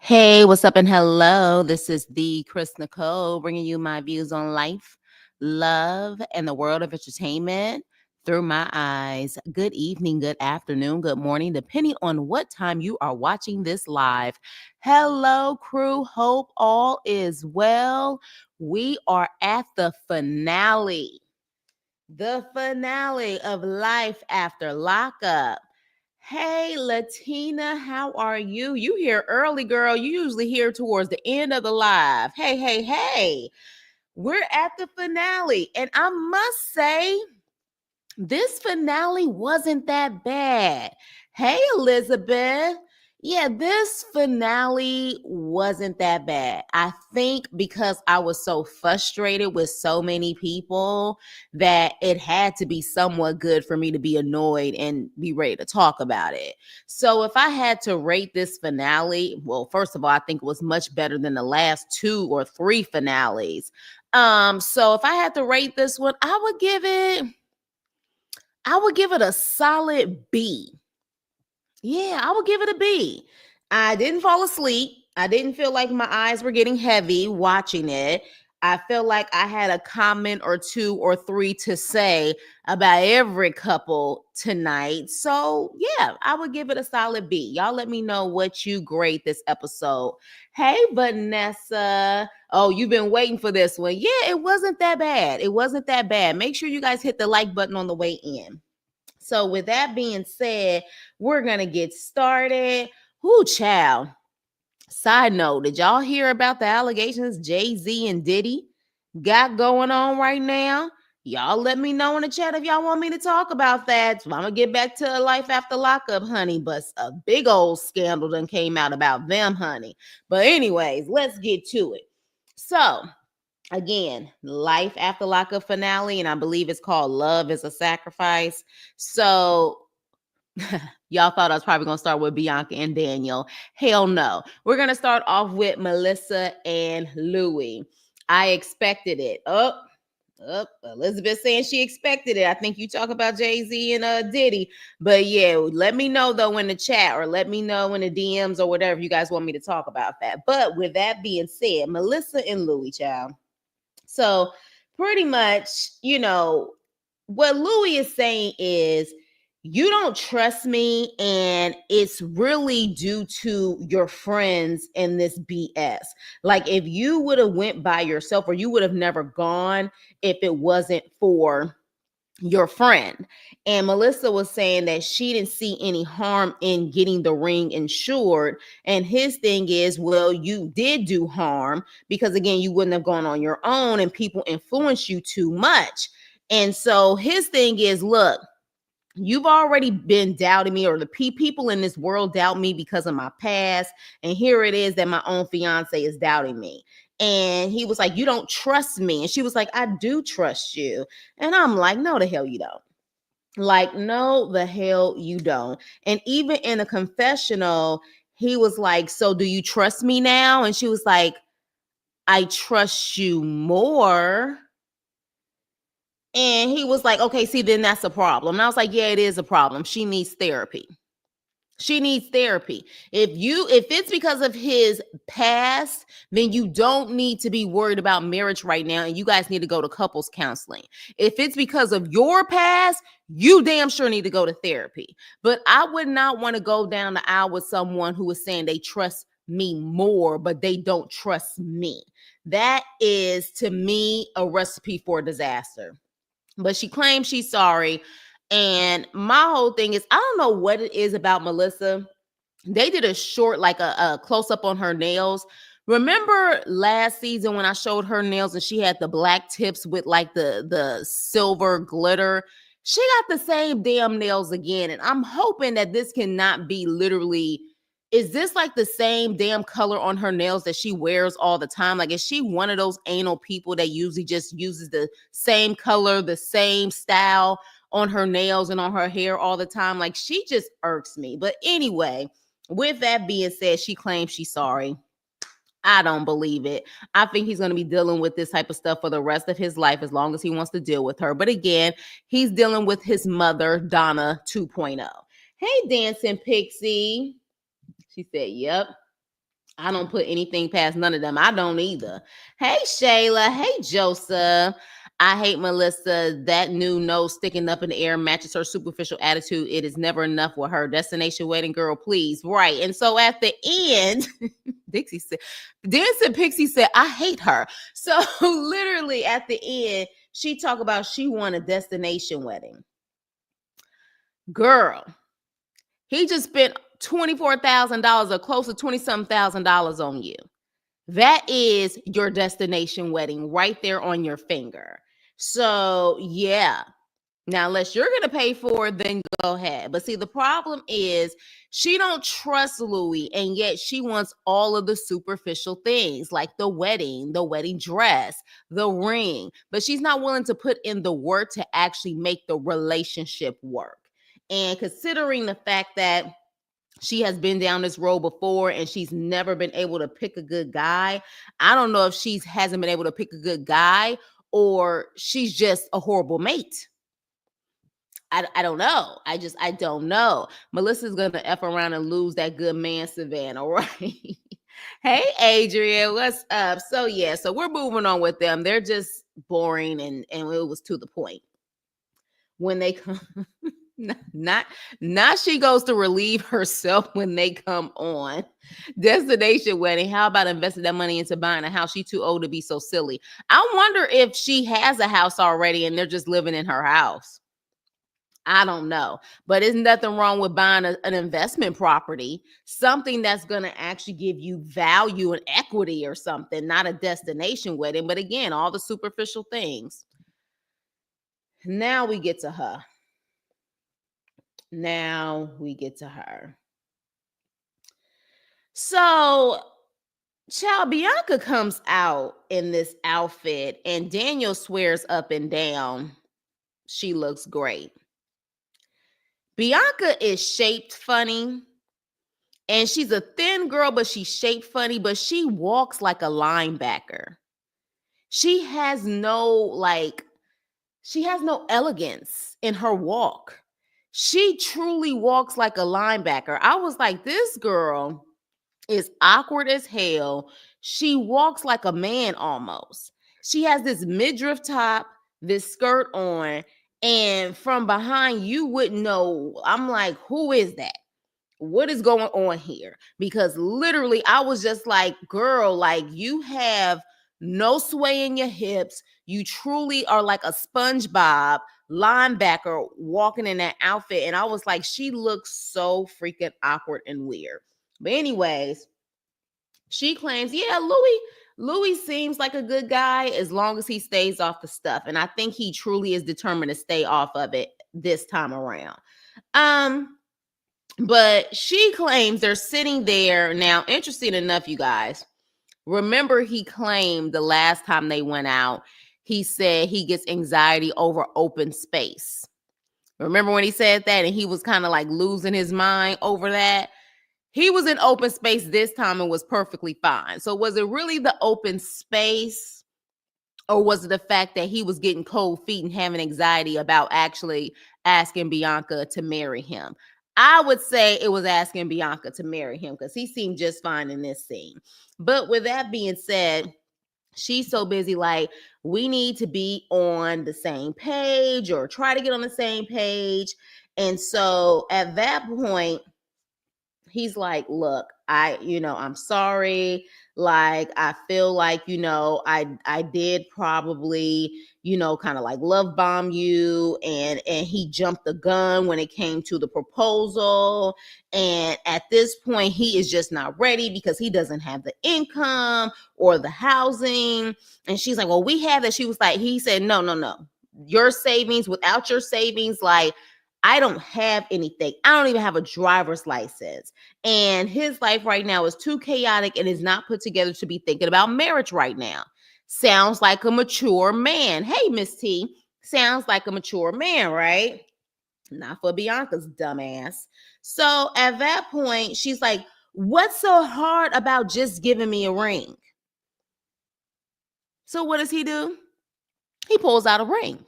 Hey, what's up and hello? This is the Chris Nicole bringing you my views on life, love, and the world of entertainment through my eyes. Good evening, good afternoon, good morning, depending on what time you are watching this live. Hello, crew. Hope all is well. We are at the finale of Life After Lockup. Hey, Latina, how are you? You here early, girl. You usually here towards the end of the live. Hey. We're at the finale. And I must say, this finale wasn't that bad. Hey, Elizabeth. Yeah, this finale wasn't that bad. I think because I was so frustrated with so many people that it had to be somewhat good for me to be annoyed and be ready to talk about it. So if I had to rate this finale, well, first of all, I think it was much better than the last 2 or 3 finales. So if I had to rate this one, I would give it a solid B. Yeah, I would give it a B. I didn't fall asleep. I didn't feel like my eyes were getting heavy watching it. I felt like I had a comment or 2 or 3 to say about every couple tonight. So, yeah, I would give it a solid B. Y'all let me know what you grade this episode. Hey, Vanessa. Oh, you've been waiting for this one. Yeah, it wasn't that bad. It wasn't that bad. Make sure you guys hit the like button on the way in. So, with that being said, we're going to get started. Whoo, child. Side note, did y'all hear about the allegations Jay-Z and Diddy got going on right now? Y'all let me know in the chat if y'all want me to talk about that. So I'm going to get back to Life After Lockup, honey. But a big old scandal done came out about them, honey. But anyways, let's get to it. So, again, Life After Lockup finale, and I believe it's called Love is a Sacrifice. So y'all thought I was probably going to start with Bianca and Daniel. Hell no. We're going to start off with Melissa and Louie. I expected it. Elizabeth saying she expected it. I think you talk about Jay-Z and Diddy. But yeah, let me know though in the chat or let me know in the DMs or whatever you guys want me to talk about that. But with that being said, Melissa and Louie, child. So pretty much, what Louie is saying is you don't trust me, and it's really due to your friends and this BS. Like if you would have went by yourself, or you would have never gone if it wasn't for your friend. And Melissa was saying that she didn't see any harm in getting the ring insured. And his thing is, well, you did do harm because, again, you wouldn't have gone on your own and people influence you too much. And so his thing is, look, you've already been doubting me, or the people in this world doubt me because of my past. And here it is that my own fiance is doubting me. And he was like, you don't trust me. And she was like, I do trust you. And I'm like, no, the hell you don't. Like, no, the hell you don't. And even in a confessional, he was like, so do you trust me now? And she was like, I trust you more. And he was like, okay, see, then that's a problem. And I was like, yeah, it is a problem. She needs therapy. She needs therapy. If it's because of his past, then you don't need to be worried about marriage right now, and you guys need to go to couples counseling. If it's because of your past, you damn sure need to go to therapy. But I would not want to go down the aisle with someone who is saying they trust me more, but they don't trust me. That is, to me, a recipe for disaster. But she claims she's sorry. And my whole thing is, I don't know what it is about Melissa. They did a short, like a close up on her nails. Remember last season when I showed her nails and she had the black tips with like the silver glitter? She got the same damn nails again. And I'm hoping that this cannot be literally, is this like the same damn color on her nails that she wears all the time? Like, is she one of those anal people that usually just uses the same color, the same style on her nails and on her hair all the time? Like, she just irks me. But anyway, with that being said, she claims she's sorry. I don't believe it. I think he's going to be dealing with this type of stuff for the rest of his life as long as he wants to deal with her. But again, he's dealing with his mother, Donna 2.0. Hey, Dancing Pixie. She said, yep. I don't put anything past none of them. I don't either. Hey, Shayla. Hey, Joseph. I hate Melissa. That new nose sticking up in the air matches her superficial attitude. It is never enough with her. Destination wedding girl, please. Right. And so at the end, Dixie said, Dancing Pixie said, I hate her. So literally at the end, she talked about she won a destination wedding. Girl, he just spent $24,000 or close to 20-something thousand dollars on you. That is your destination wedding right there on your finger. So, yeah. Now, unless you're going to pay for it, then go ahead. But see, the problem is she don't trust Louie, and yet she wants all of the superficial things like the wedding dress, the ring. But she's not willing to put in the work to actually make the relationship work. And considering the fact that she has been down this road before and she's never been able to pick a good guy, I don't know if she hasn't been able to pick a good guy or she's just a horrible mate. I don't know. I don't know. Melissa's going to F around and lose that good man, Savannah, right? Hey, Adrian, what's up? So, yeah, so we're moving on with them. They're just boring and it was to the point. When they come, not she goes to relieve herself when they come on. Destination wedding. How about investing that money into buying a house? She too old to be so silly. I wonder if she has a house already and they're just living in her house. I don't know, but isn't nothing wrong with buying an investment property, something that's going to actually give you value and equity or something, not a destination wedding. But again, all the superficial things. Now we get to her. So, child, Bianca comes out in this outfit, and Daniel swears up and down she looks great. Bianca is shaped funny, and she's a thin girl, but she's shaped funny, but she walks like a linebacker. She has no elegance in her walk. She truly walks like a linebacker. I was like, this girl is awkward as hell. She walks like a man almost. She has this midriff top, this skirt on, and from behind you wouldn't know. I'm like, who is that? What is going on here? Because literally I was just like, girl, like you have no sway in your hips. You truly are like a SpongeBob linebacker walking in that outfit. And I was like, she looks so freaking awkward and weird. But anyways, she claims, yeah, Louie seems like a good guy as long as he stays off the stuff. And I think he truly is determined to stay off of it this time around. But she claims they're sitting there. Now, interesting enough, you guys, remember he claimed the last time they went out, he said he gets anxiety over open space. Remember when he said that and he was kind of like losing his mind over that? He was in open space this time and was perfectly fine. So was it really the open space, or was it the fact that he was getting cold feet and having anxiety about actually asking Bianca to marry him? I would say it was asking Bianca to marry him because he seemed just fine in this scene. But with that being said, she's so busy, like, we need to be on the same page or try to get on the same page. And so at that point, he's like, look, I'm sorry. Like, I feel like, I did probably, kind of like love bomb you. And he jumped the gun when it came to the proposal. And at this point, he is just not ready because he doesn't have the income or the housing. And she's like, well, we have that. He said, no. Your savings, without your savings, like, I don't have anything. I don't even have a driver's license. And his life right now is too chaotic and is not put together to be thinking about marriage right now. Sounds like a mature man. Hey, Miss T, sounds like a mature man, right? Not for Bianca's dumbass. So at that point, she's like, what's so hard about just giving me a ring? So what does he do? He pulls out a ring.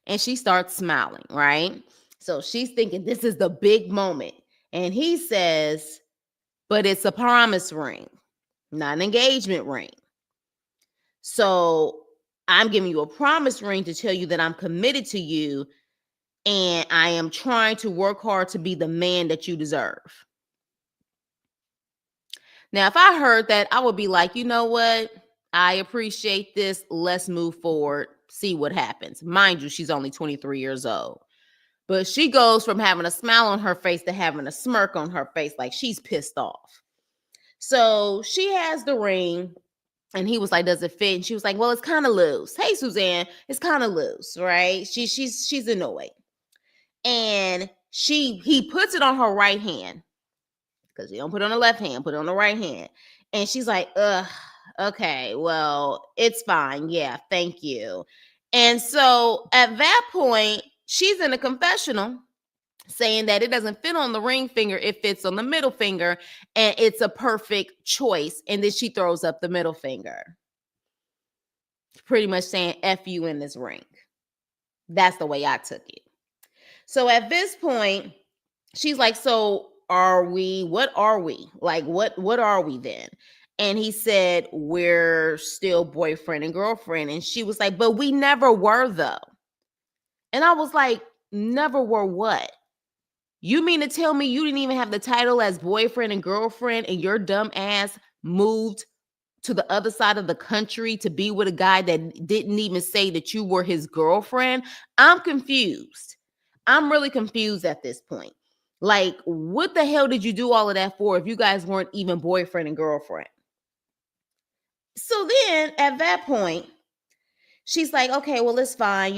And she starts smiling, right? So she's thinking this is the big moment. And he says, but it's a promise ring, not an engagement ring. So I'm giving you a promise ring to tell you that I'm committed to you and I am trying to work hard to be the man that you deserve. Now, if I heard that, I would be like, you know what? I appreciate this. Let's move forward, see what happens. Mind you, she's only 23 years old. But she goes from having a smile on her face to having a smirk on her face, like she's pissed off. So she has the ring, and he was like, "Does it fit?" And she was like, "Well, it's kind of loose." Hey, Suzanne, it's kind of loose, right? She's annoyed, and he puts it on her right hand because he don't put it on the left hand, put it on the right hand, and she's like, "Ugh, okay, well, it's fine, yeah, thank you." And so at that point, she's in a confessional saying that it doesn't fit on the ring finger, it fits on the middle finger, and it's a perfect choice. And then she throws up the middle finger, pretty much saying F you in this ring. That's the way I took it. So at this point, she's like, so what are we? Like, what are we then? And he said, we're still boyfriend and girlfriend. And she was like, but we never were though. And I was like, never were what? You mean to tell me you didn't even have the title as boyfriend and girlfriend and your dumb ass moved to the other side of the country to be with a guy that didn't even say that you were his girlfriend? I'm confused. I'm really confused at this point. Like, what the hell did you do all of that for if you guys weren't even boyfriend and girlfriend? So then at that point, she's like, okay, well, it's fine.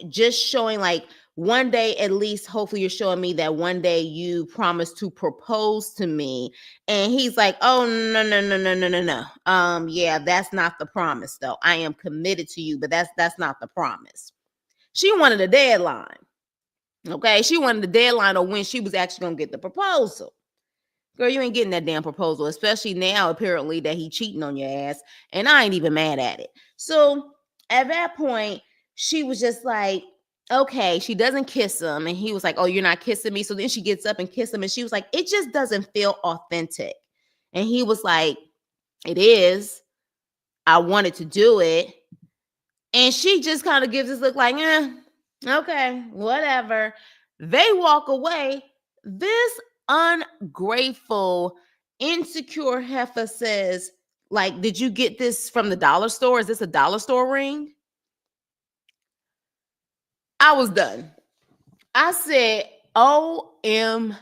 Just showing like one day at least, hopefully you're showing me that one day you promised to propose to me. And he's like, oh, no. Yeah, that's not the promise though. I am committed to you, but that's not the promise. She wanted a deadline. Okay. She wanted a deadline on when she was actually going to get the proposal. Girl, you ain't getting that damn proposal, especially now, apparently, that he cheating on your ass. And I ain't even mad at it. So at that point, she was just like, okay, she doesn't kiss him. And he was like, oh, you're not kissing me. So then she gets up and kisses him. And she was like, it just doesn't feel authentic. And he was like, it is. I wanted to do it. And she just kind of gives this look like, okay, whatever. They walk away. This ungrateful, insecure heifer says, like, did you get this from the dollar store? Is this a dollar store ring? I was done. I said, OMG.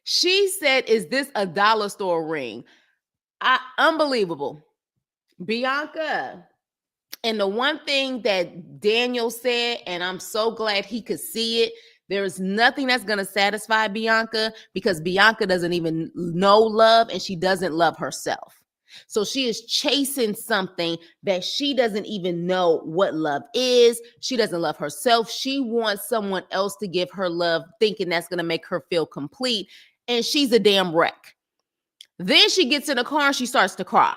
She said, is this a dollar store ring? Unbelievable. Bianca. And the one thing that Daniel said, and I'm so glad he could see it, there is nothing that's going to satisfy Bianca because Bianca doesn't even know love and she doesn't love herself. So she is chasing something that she doesn't even know what love is. She doesn't love herself. She wants someone else to give her love, thinking that's going to make her feel complete. And she's a damn wreck. Then she gets in the car and she starts to cry.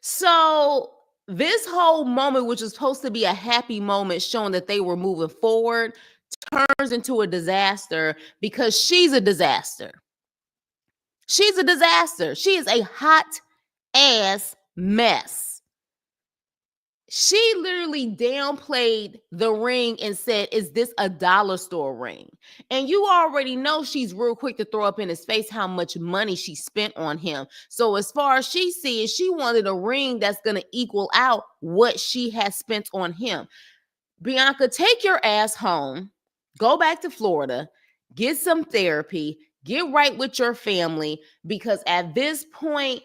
So this whole moment, which was supposed to be a happy moment showing that they were moving forward, turns into a disaster because she's a disaster. She's a disaster. She is a hot ass mess. She literally downplayed the ring and said, is this a dollar store ring? And you already know she's real quick to throw up in his face how much money she spent on him. So as far as she sees, she wanted a ring that's going to equal out what she has spent on him. Bianca, take your ass home, go back to Florida, get some therapy, get right with your family, because at this point,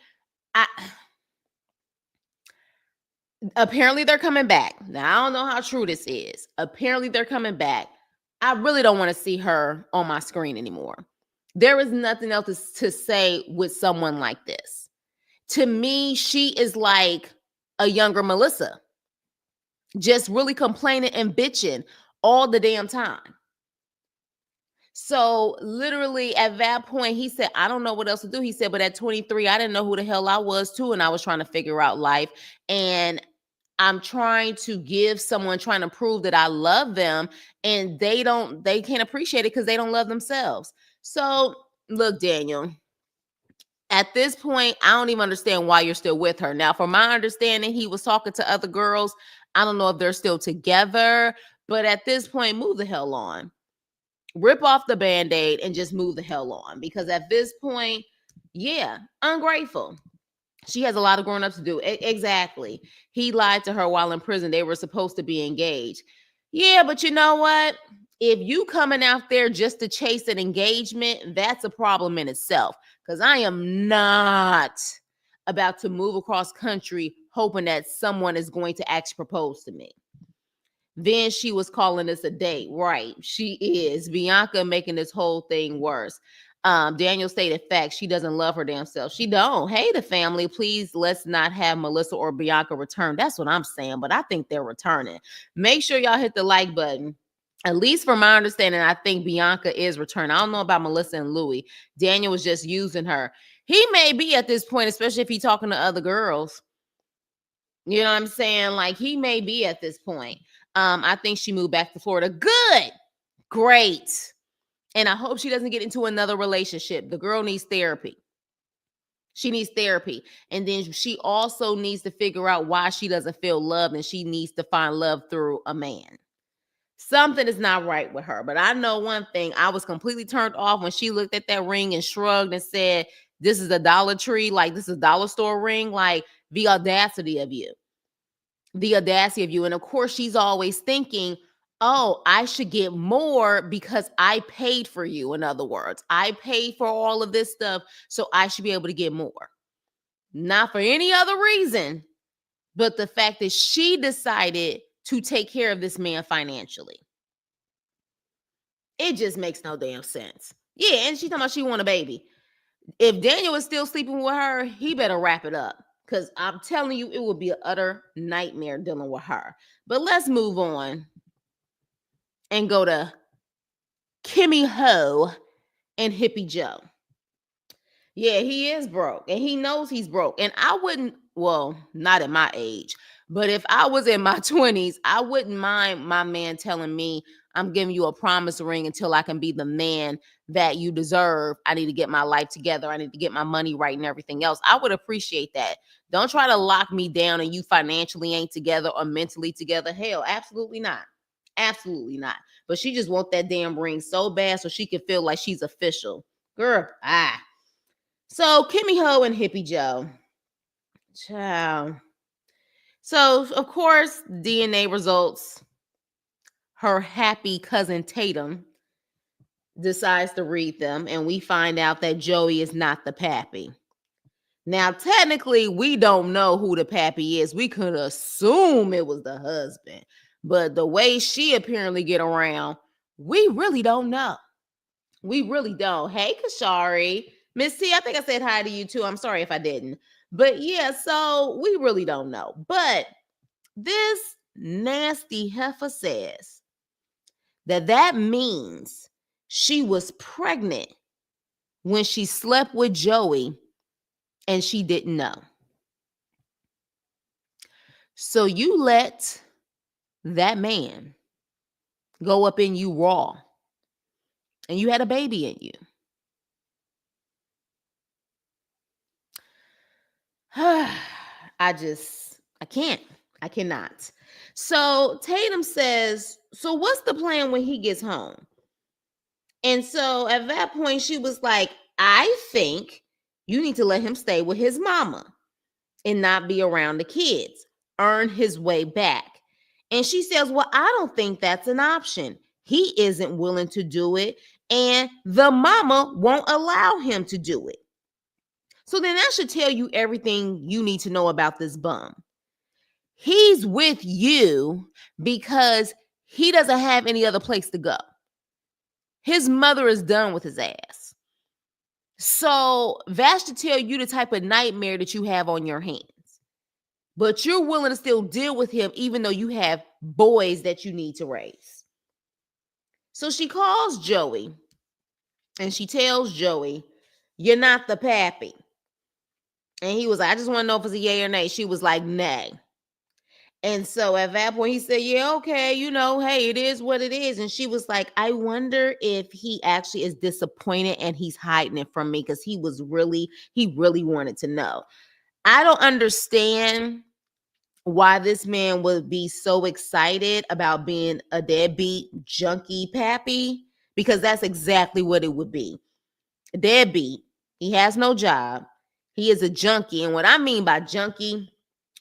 apparently they're coming back. Now, I don't know how true this is. Apparently they're coming back. I really don't want to see her on my screen anymore. There is nothing else to say with someone like this. To me, she is like a younger Melissa, just really complaining and bitching all the damn time. So literally at that point, he said, I don't know what else to do. He said, but at 23, I didn't know who the hell I was too. And I was trying to figure out life. And I'm trying to give someone, trying to prove that I love them, and they can't appreciate it because they don't love themselves. So, look, Daniel, at this point, I don't even understand why you're still with her. Now, from my understanding, he was talking to other girls. I don't know if they're still together, but at this point, move the hell on. Rip off the band-aid and just move the hell on. Because at this point, yeah, ungrateful. She has a lot of growing up to do. Exactly. He lied to her while in prison. They were supposed to be engaged. Yeah, but you know what? If you coming out there just to chase an engagement, that's a problem in itself. Because I am not about to move across country hoping that someone is going to actually propose to me. Then she was calling this a date. Right. She is. Bianca making this whole thing worse. Daniel stated fact. She doesn't love her damn self. She don't. Hey, the family, please let's not have Melissa or Bianca return. That's what I'm saying. But I think they're returning. Make sure y'all hit the like button. At least from my understanding, I think Bianca is returning. I don't know about Melissa and Louie. Daniel was just using her. He may be at this point, especially if he's talking to other girls. You know what I'm saying? Like he may be at this point. I think she moved back to Florida. Good. Great. And I hope she doesn't get into another relationship. The girl needs therapy. She needs therapy. And then she also needs to figure out why she doesn't feel loved, and she needs to find love through a man. Something is not right with her. But I know one thing. I was completely turned off when she looked at that ring and shrugged and said, this is a Dollar Tree. Like, this is a dollar store ring. Like, the audacity of you. The audacity of you. And of course, she's always thinking, oh, I should get more because I paid for you. In other words, I paid for all of this stuff, so I should be able to get more. Not for any other reason, but the fact that she decided to take care of this man financially. It just makes no damn sense. Yeah, and she's talking about she want a baby. If Daniel is still sleeping with her, he better wrap it up. Because I'm telling you, it would be an utter nightmare dealing with her. But let's move on and go to Kimmy Ho and Hippie Joe. Yeah, he is broke. And he knows he's broke. And I wouldn't, well, not at my age. But if I was in my 20s, I wouldn't mind my man telling me, I'm giving you a promise ring until I can be the man that you deserve. I need to get my life together. I need to get my money right and everything else. I would appreciate that. Don't try to lock me down and you financially ain't together or mentally together. Hell, absolutely not. Absolutely not. But she just wants that damn ring so bad so she can feel like she's official. Girl, So Kimmy Ho and Hippie Joe. Child. So, of course, DNA results. Her happy cousin Tatum decides to read them, and we find out that Joey is not the pappy. Now, technically, we don't know who the pappy is. We could assume it was the husband. But the way she apparently get around, we really don't know. We really don't. Hey, Kashari. Miss T, I think I said hi to you too. I'm sorry if I didn't. But yeah, so we really don't know. But this nasty heifer says that means she was pregnant when she slept with Joey and she didn't know. So you let that man go up in you raw and you had a baby in you. I cannot. So Tatum says, so what's the plan when he gets home? And so at that point, she was like, I think you need to let him stay with his mama and not be around the kids, earn his way back. And she says, well, I don't think that's an option. He isn't willing to do it, and the mama won't allow him to do it. So then that should tell you everything you need to know about this bum. He's with you because he doesn't have any other place to go. His mother is done with his ass. So that should tell you the type of nightmare that you have on your hands. But you're willing to still deal with him even though you have boys that you need to raise. So she calls Joey and she tells Joey, you're not the pappy. And he was like, I just want to know if it's a yay or nay. She was like, nay. And so at that point, he said, yeah, okay, hey, it is what it is. And she was like, I wonder if he actually is disappointed and he's hiding it from me because he really wanted to know. I don't understand why this man would be so excited about being a deadbeat junkie pappy, because that's exactly what it would be. Deadbeat. He has no job. He is a junkie. And what I mean by junkie,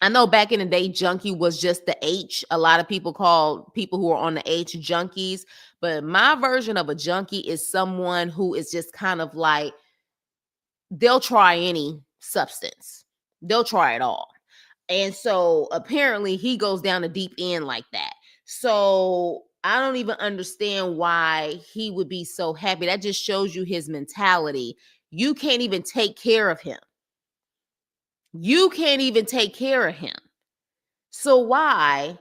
I know back in the day, junkie was just the H. A lot of people call people who are on the H junkies. But my version of a junkie is someone who is just kind of like, they'll try any substance. They'll try it all. And so apparently he goes down the deep end like that. So I don't even understand why he would be so happy. That just shows you his mentality. You can't even take care of him. You can't even take care of him. So why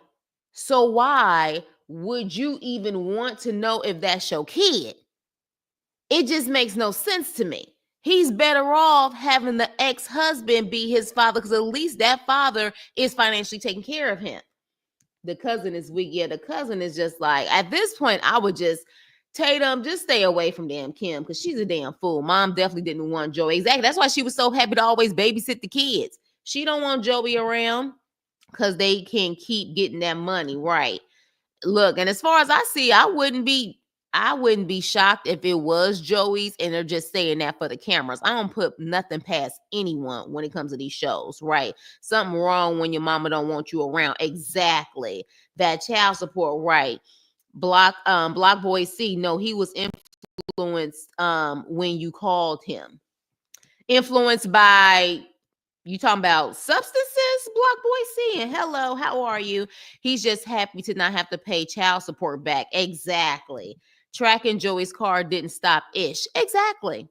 would you even want to know if that's your kid? It just makes no sense to me. He's better off having the ex-husband be his father, because at least that father is financially taking care of him. The cousin is weak. Yeah, the cousin is just like, at this point, I would just, Tatum, just stay away from damn Kim, because she's a damn fool. Mom definitely didn't want Joey. Exactly. That's why she was so happy to always babysit the kids. She don't want Joey around because they can keep getting that money, right? Look, and as far as I see, I wouldn't be shocked if it was Joey's and they're just saying that for the cameras. I don't put nothing past anyone when it comes to these shows, right? Something wrong when your mama don't want you around. Exactly. That child support, right? Block Boy C, no, he was influenced when you called him. Influenced by, you talking about substances, Block Boy C? And hello, how are you? He's just happy to not have to pay child support back. Exactly. Tracking Joey's car didn't stop Ish. Exactly.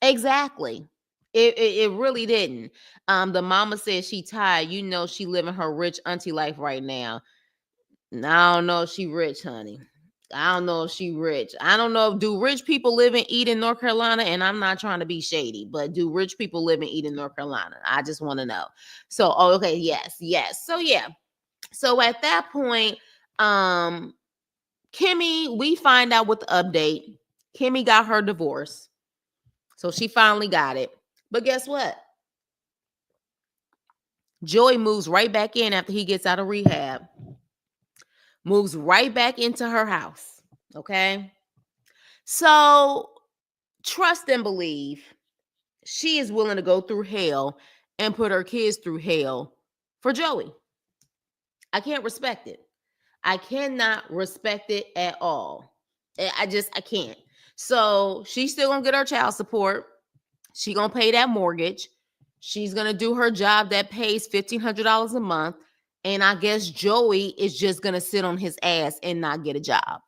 Exactly. It really didn't. The mama said she tired. She living her rich auntie life right now. I don't know if she rich, honey. I don't know if she rich. I don't know. Do rich people live and eat in North Carolina? And I'm not trying to be shady, but do rich people live and eat in North Carolina? I just want to know. So, okay, yes. So yeah. So at that point, Kimmy, we find out with the update. Kimmy got her divorce. So she finally got it. But guess what? Joey moves right back in after he gets out of rehab. Moves right back into her house. Okay. So trust and believe she is willing to go through hell and put her kids through hell for Joey. I can't respect it. I cannot respect it at all. I can't. So she's still gonna get her child support. She gonna pay that mortgage. She's gonna do her job that pays $1,500 a month. And I guess Joey is just gonna sit on his ass and not get a job.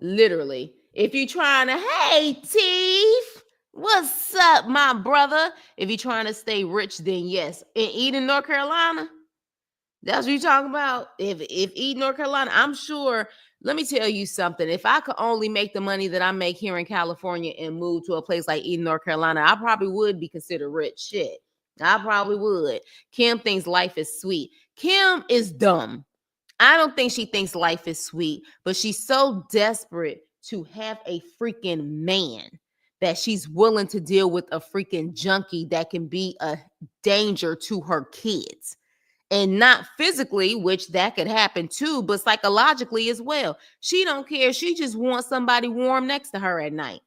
Literally. If you're trying to, hey, Teef, what's up, my brother? If you're trying to stay rich, then yes. And Eden, North Carolina, that's what you're talking about. If Eden, North Carolina, I'm sure, let me tell you something. If I could only make the money that I make here in California and move to a place like Eden, North Carolina, I probably would be considered rich. Shit. I probably would. Kim thinks life is sweet. Kim is dumb. I don't think she thinks life is sweet, but she's so desperate to have a freaking man that she's willing to deal with a freaking junkie that can be a danger to her kids. And not physically, which that could happen too, but psychologically as well. She don't care. She just wants somebody warm next to her at night.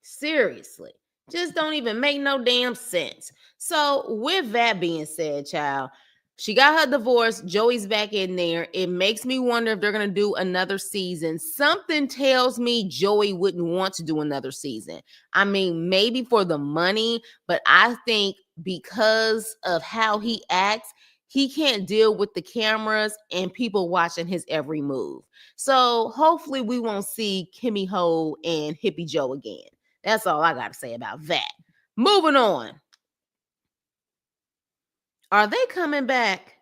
Seriously. Just don't even make no damn sense. So with that being said, child, she got her divorce. Joey's back in there. It makes me wonder if they're going to do another season. Something tells me Joey wouldn't want to do another season. I mean, maybe for the money, but I think because of how he acts, he can't deal with the cameras and people watching his every move. So hopefully we won't see Kimmy Ho and Hippie Joe again. That's all I got to say about that. Moving on. Are they coming back?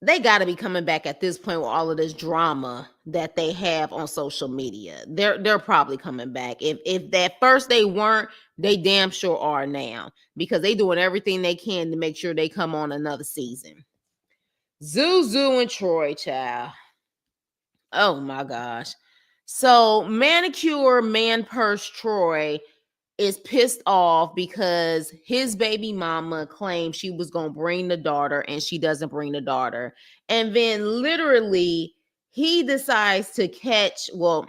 They got to be coming back at this point with all of this drama that they have on social media. They're probably coming back. If at first they weren't, they damn sure are now, because they doing everything they can to make sure they come on another season. Zuzu and Troy, child. Oh my gosh. So manicure man purse Troy is pissed off because his baby mama claimed she was going to bring the daughter and she doesn't bring the daughter. And then literally he decides to catch, well,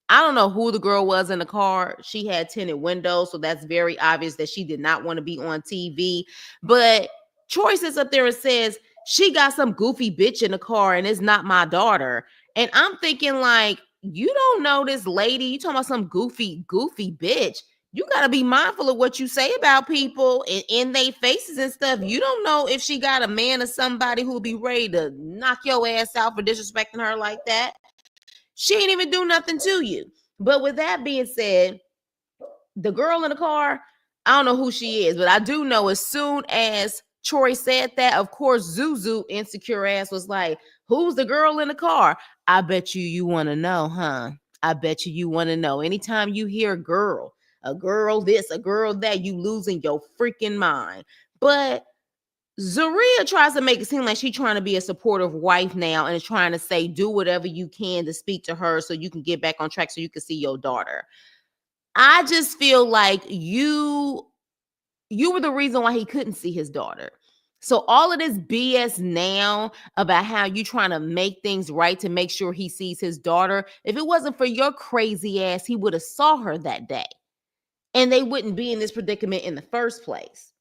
I don't know who the girl was in the car. She had tinted windows, so that's very obvious that she did not want to be on TV. But Troy sits up there and says, she got some goofy bitch in the car and it's not my daughter. And I'm thinking, like, you don't know this lady. You talking about some goofy bitch. You got to be mindful of what you say about people in their faces and stuff. You don't know if she got a man or somebody who'll be ready to knock your ass out for disrespecting her like that. She ain't even do nothing to you. But with that being said, the girl in the car, I don't know who she is, but I do know as soon as Troy said that, of course, Zuzu, insecure ass, was like, who's the girl in the car? I bet you want to know, huh? I bet you want to know. Anytime you hear a girl this, a girl that, you losing your freaking mind. But Zeruiah tries to make it seem like she's trying to be a supportive wife now and is trying to say, do whatever you can to speak to her so you can get back on track so you can see your daughter. I just feel like you were the reason why he couldn't see his daughter. So all of this BS now about how you trying to make things right to make sure he sees his daughter, if it wasn't for your crazy ass, he would have saw her that day. And they wouldn't be in this predicament in the first place.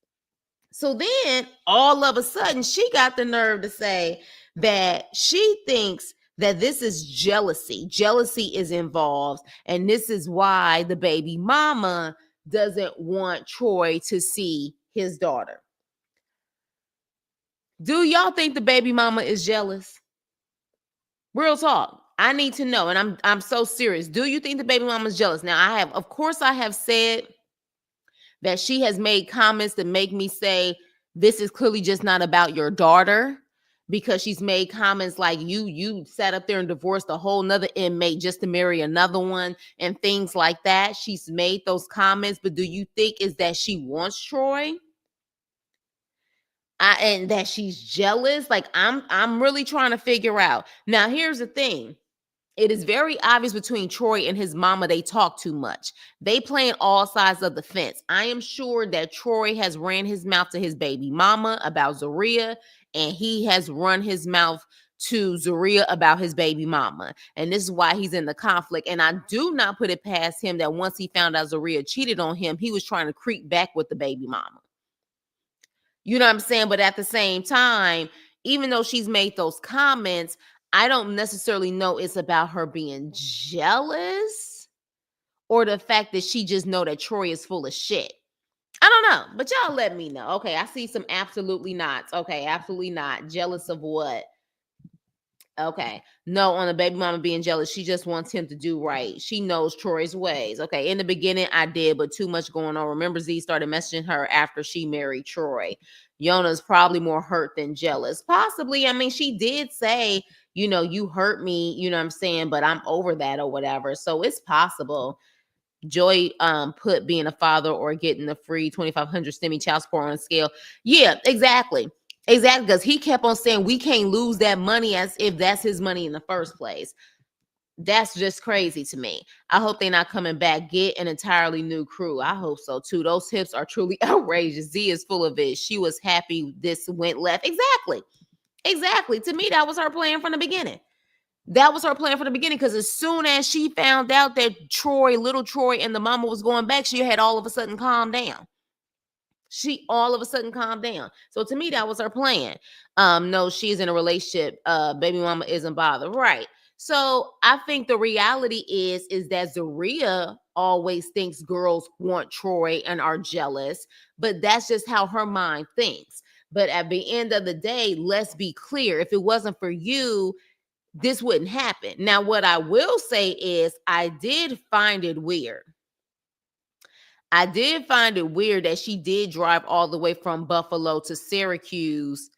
So then all of a sudden she got the nerve to say that she thinks that this is jealousy. Jealousy is involved. And this is why the baby mama doesn't want Troy to see his daughter. Do y'all think the baby mama is jealous? Real talk. I need to know. And I'm so serious. Do you think the baby mama is jealous? Now, I have said that she has made comments that make me say, this is clearly just not about your daughter, because she's made comments like you sat up there and divorced a whole nother inmate just to marry another one and things like that. She's made those comments, but do you think is that she wants Troy? And that she's jealous? Like, I'm really trying to figure out. Now, here's the thing. It is very obvious between Troy and his mama, they talk too much. They playing all sides of the fence. I am sure that Troy has ran his mouth to his baby mama about Zeruiah, and he has run his mouth to Zeruiah about his baby mama. And this is why he's in the conflict. And I do not put it past him that once he found out Zeruiah cheated on him, he was trying to creep back with the baby mama. You know what I'm saying? But at the same time, even though she's made those comments, I don't necessarily know it's about her being jealous or the fact that she just know that Troy is full of shit. I don't know, but y'all let me know. Okay, I see some absolutely nots. Okay, absolutely not. Jealous of what? Okay. No, on the baby mama being jealous, she just wants him to do right. She knows Troy's ways. Okay. In the beginning, I did, but too much going on. Remember, Z started messaging her after she married Troy. Yona's probably more hurt than jealous. Possibly. I mean, she did say, you hurt me, you know what I'm saying, but I'm over that or whatever. So it's possible. Joy put being a father or getting the free 2,500 STEMI child support on a scale. Yeah, exactly. Exactly, because he kept on saying we can't lose that money as if that's his money in the first place. That's just crazy to me. I hope they're not coming back. Get an entirely new crew. I hope so too. Those hips are truly outrageous. Z is full of it. She was happy this went left. Exactly. To me, that was her plan from the beginning. That was her plan from the beginning, because as soon as she found out that little Troy and the mama was going back, she had all of a sudden calmed down. So to me, that was her plan. No, she's in a relationship. Baby mama isn't bothered. Right. So I think the reality is that Zeruiah always thinks girls want Troy and are jealous, but that's just how her mind thinks. But at the end of the day, let's be clear. If it wasn't for you, this wouldn't happen. Now, what I will say is I did find it weird. That she did drive all the way from Buffalo to Syracuse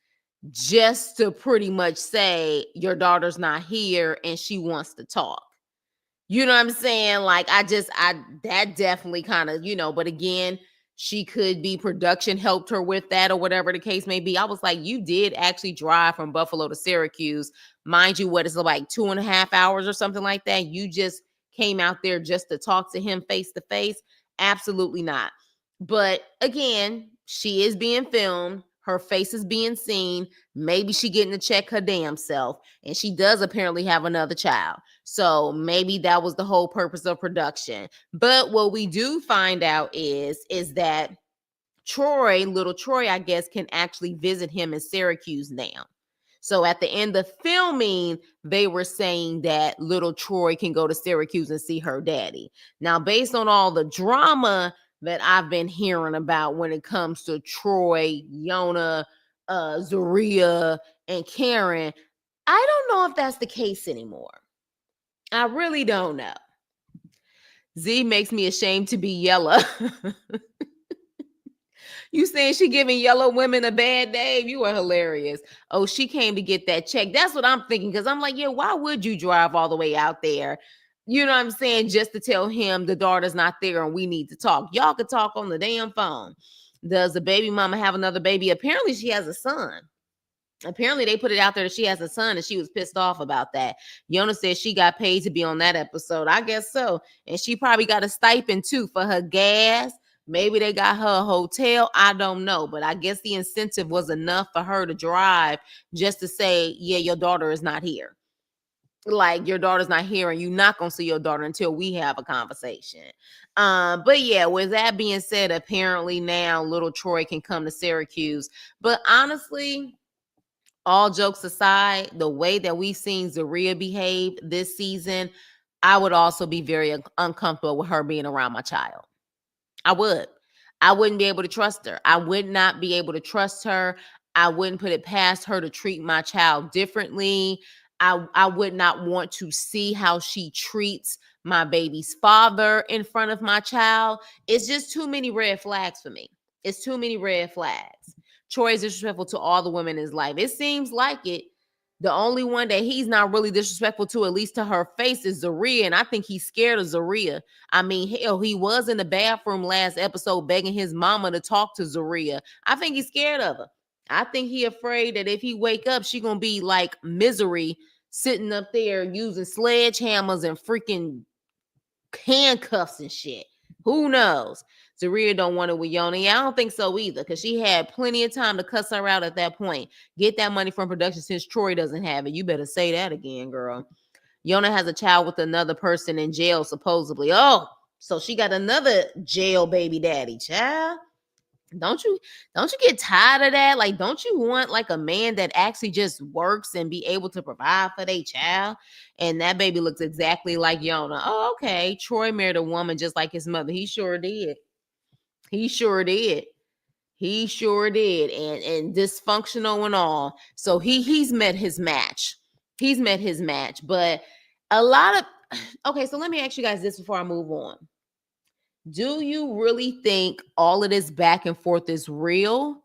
just to pretty much say your daughter's not here and she wants to talk. You know what I'm saying? Like, that definitely kind of, but again, she could be production helped her with that or whatever the case may be. I was like, you did actually drive from Buffalo to Syracuse. Mind you, what is it, like 2.5 hours or something like that? You just came out there just to talk to him face to face? Absolutely not. But again, she is being filmed. Her face is being seen. Maybe she getting to check her damn self. And she does apparently have another child. So maybe that was the whole purpose of production. But what we do find out is that Troy, little Troy, I guess, can actually visit him in Syracuse now. So at the end of filming, they were saying that little Troy can go to Syracuse and see her daddy. Now, based on all the drama that I've been hearing about when it comes to Troy, Yona, Zeruiah, and Karen, I don't know if that's the case anymore. I really don't know. Z makes me ashamed to be yellow. You saying she giving yellow women a bad name? You are hilarious. Oh, she came to get that check. That's what I'm thinking. Because I'm like, yeah, why would you drive all the way out there? You know what I'm saying? Just to tell him the daughter's not there and we need to talk. Y'all could talk on the damn phone. Does the baby mama have another baby? Apparently she has a son. Apparently they put it out there that she has a son and she was pissed off about that. Yona said she got paid to be on that episode. I guess so. And she probably got a stipend too for her gas. Maybe they got her a hotel. I don't know. But I guess the incentive was enough for her to drive just to say, yeah, your daughter is not here. Like, your daughter's not here and you're not going to see your daughter until we have a conversation. But yeah, with that being said, apparently now little Troy can come to Syracuse. But honestly, all jokes aside, the way that we've seen Zeruiah behave this season, I would also be very uncomfortable with her being around my child. I would. I wouldn't be able to trust her. I would not be able to trust her. I wouldn't put it past her to treat my child differently. I would not want to see how she treats my baby's father in front of my child. It's just too many red flags for me. It's too many red flags. Troy is disrespectful to all the women in his life. It seems like it. The only one that he's not really disrespectful to, at least to her face, is Zeruiah. And I think he's scared of Zeruiah. I mean, hell, he was in the bathroom last episode begging his mama to talk to Zeruiah. I think he's scared of her. I think he afraid that if he wake up, she gonna be like Misery sitting up there using sledgehammers and freaking handcuffs and shit. Who knows? Zeruiah don't want it with Yona. Yeah, I don't think so either, because she had plenty of time to cuss her out at that point. Get that money from production since Troy doesn't have it. You better say that again, girl. Yona has a child with another person in jail, supposedly. Oh, so she got another jail baby daddy, child. Don't you get tired of that? Like, don't you want like a man that actually just works and be able to provide for their child? And that baby looks exactly like Yona. Oh, okay. Troy married a woman just like his mother. He sure did. He sure did. He sure did. And dysfunctional and all. So he's met his match. He's met his match. But a lot of okay, so let me ask you guys this before I move on. Do you really think all of this back and forth is real?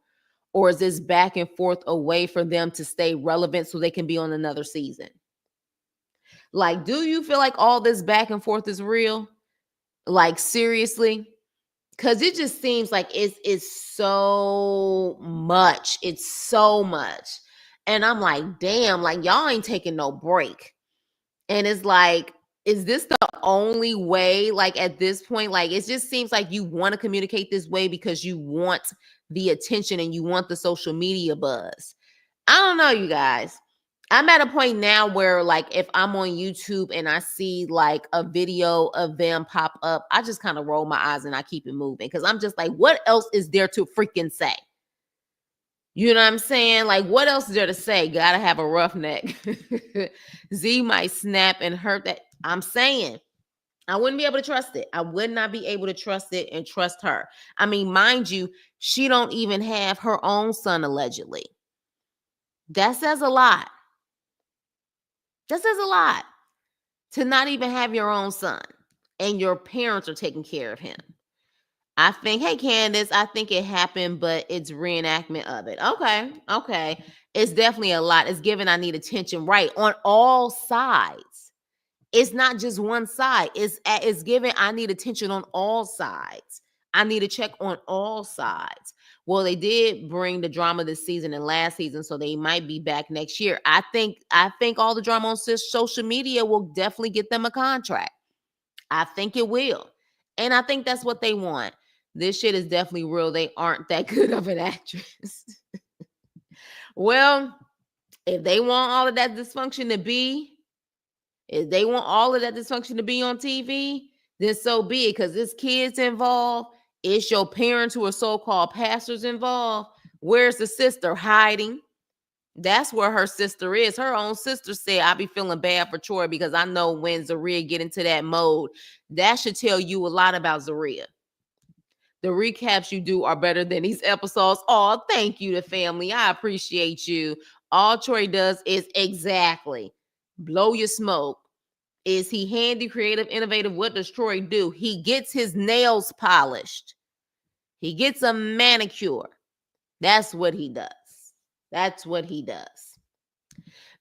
Or is this back and forth a way for them to stay relevant so they can be on another season? Like, do you feel like all this back and forth is real? Like, seriously? Because it just seems like it's so much. It's so much. And I'm like, damn, like, y'all ain't taking no break. And it's like, is this the only way? Like, at this point, like, it just seems like you want to communicate this way because you want the attention and you want the social media buzz. I don't know, you guys. I'm at a point now where, like, if I'm on YouTube and I see like a video of them pop up, I just kind of roll my eyes and I keep it moving because I'm just like, what else is there to freaking say? You know what I'm saying? Like, what else is there to say? Gotta have a rough neck. Z might snap and hurt that. I'm saying I wouldn't be able to trust it. I would not be able to trust it and trust her. I mean, mind you, she don't even have her own son allegedly. That says a lot. That says a lot. To not even have your own son and your parents are taking care of him. I think, hey Candace, I think it happened, but it's reenactment of it. Okay, okay. It's definitely a lot. It's given I need attention, right? On all sides. It's not just one side. It's given I need attention on all sides. I need to check on all sides. Well, they did bring the drama this season and last season, so they might be back next year. I think all the drama on social media will definitely get them a contract. I think it will. And I think that's what they want. This shit is definitely real. They aren't that good of an actress. Well, if they want all of that dysfunction to be, if they want all of that dysfunction to be on TV, then so be it. Because there's kids involved. It's your parents who are so-called pastors involved. Where's the sister hiding? That's where her sister is. Her own sister said, I be feeling bad for Troy because I know when Zeruiah get into that mode, that should tell you a lot about Zeruiah. The recaps you do are better than these episodes. Oh, thank you to family. I appreciate you. All Troy does is exactly blow your smoke. Is he handy, creative, innovative? What does Troy do? He gets his nails polished. He gets a manicure. That's what he does. That's what he does.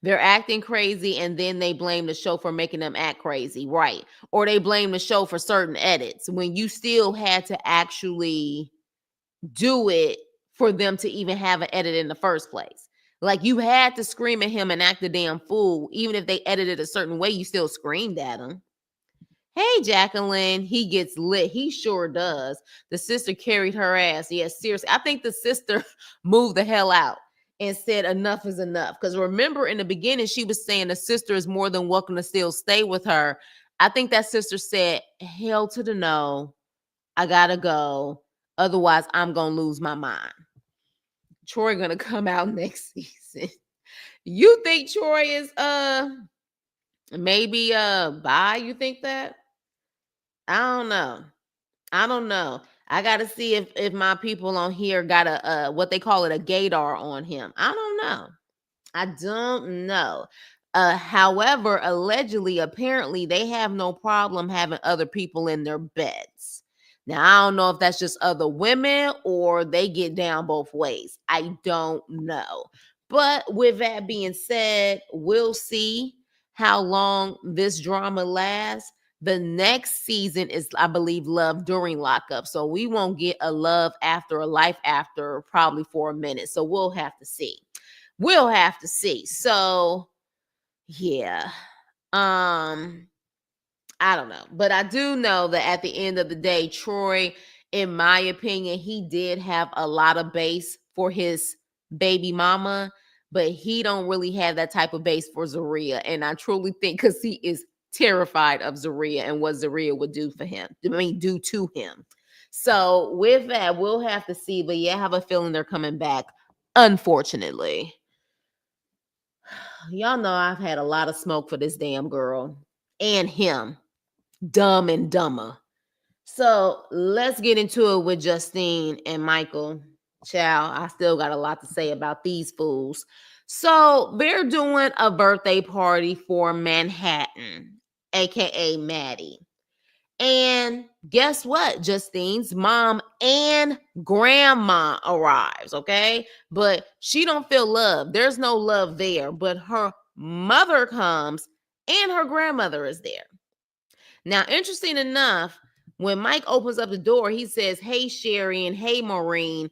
They're acting crazy and then they blame the show for making them act crazy, right? Or they blame the show for certain edits when you still had to actually do it for them to even have an edit in the first place. Like you had to scream at him and act a damn fool. Even if they edited a certain way, you still screamed at him. Hey, Jacqueline, he gets lit. He sure does. The sister carried her ass. Yes, seriously. I think the sister moved the hell out and said enough is enough. Because remember in the beginning, she was saying the sister is more than welcome to still stay with her. I think that sister said, hell to the no. I gotta go. Otherwise, I'm gonna lose my mind. Troy gonna come out next season. You think Troy is maybe bye? You think that? I don't know. I don't know. I gotta see if my people on here got a what they call it, a gaydar on him. I don't know. I don't know. However, allegedly, apparently, they have no problem having other people in their beds. Now, I don't know if that's just other women or they get down both ways. I don't know. But with that being said, we'll see how long this drama lasts. The next season is, I believe, love during lockup. So we won't get a love after, a life after, probably for a minute. So we'll have to see. We'll have to see. So yeah. I don't know. But I do know that at the end of the day, Troy, in my opinion, he did have a lot of base for his baby mama, but he don't really have that type of base for Zeruiah. And I truly think because he is terrified of Zeruiah and what Zeruiah would do for him. I mean, do to him. So with that, we'll have to see. But yeah, I have a feeling they're coming back, unfortunately. Y'all know I've had a lot of smoke for this damn girl and him. Dumb and dumber. So let's get into it with Justine and Michael. Child, I still got a lot to say about these fools. So they're doing a birthday party for Manhattan, aka Maddie. And guess what? Justine's mom and grandma arrives, okay? But she don't feel love. There's no love there. But her mother comes and her grandmother is there. Now, interesting enough, when Mike opens up the door, he says, hey, Sherry, and hey, Maureen.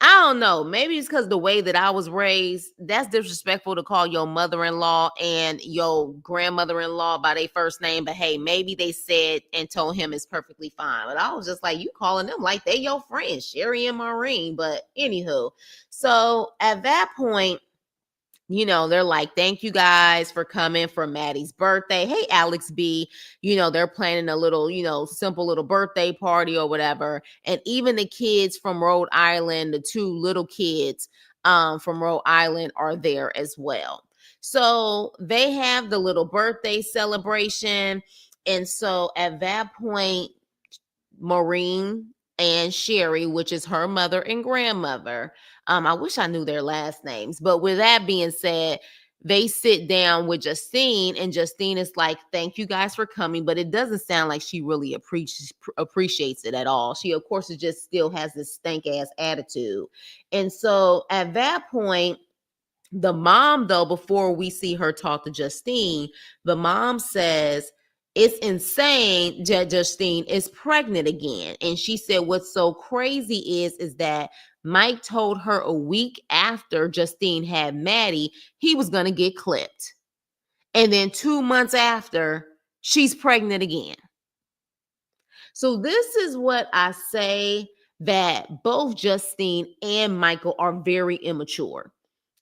I don't know. Maybe it's because the way that I was raised, that's disrespectful to call your mother-in-law and your grandmother-in-law by their first name. But hey, maybe they said and told him it's perfectly fine. But I was just like, you calling them like they your friends, Sherry and Maureen. But anywho, so at that point, you know, they're like, thank you guys for coming for Maddie's birthday. Hey, Alex B. You know, they're planning a little, you know, simple little birthday party or whatever. And even the kids from Rhode Island, the two little kids from Rhode Island are there as well. So they have the little birthday celebration. And so at that point, Maureen and Sherry, which is her mother and grandmother, I wish I knew their last names, but with that being said, they sit down with Justine, and Justine is like, thank you guys for coming. But it doesn't sound like she really appreciates it at all. She, of course, just still has this stank ass attitude. And so at that point, the mom, though, before we see her talk to Justine, the mom says, it's insane that Justine is pregnant again. And she said, what's so crazy is that Mike told her a week after Justine had Maddie, he was going to get clipped. And then 2 months after, she's pregnant again. So this is what I say, that both Justine and Michael are very immature.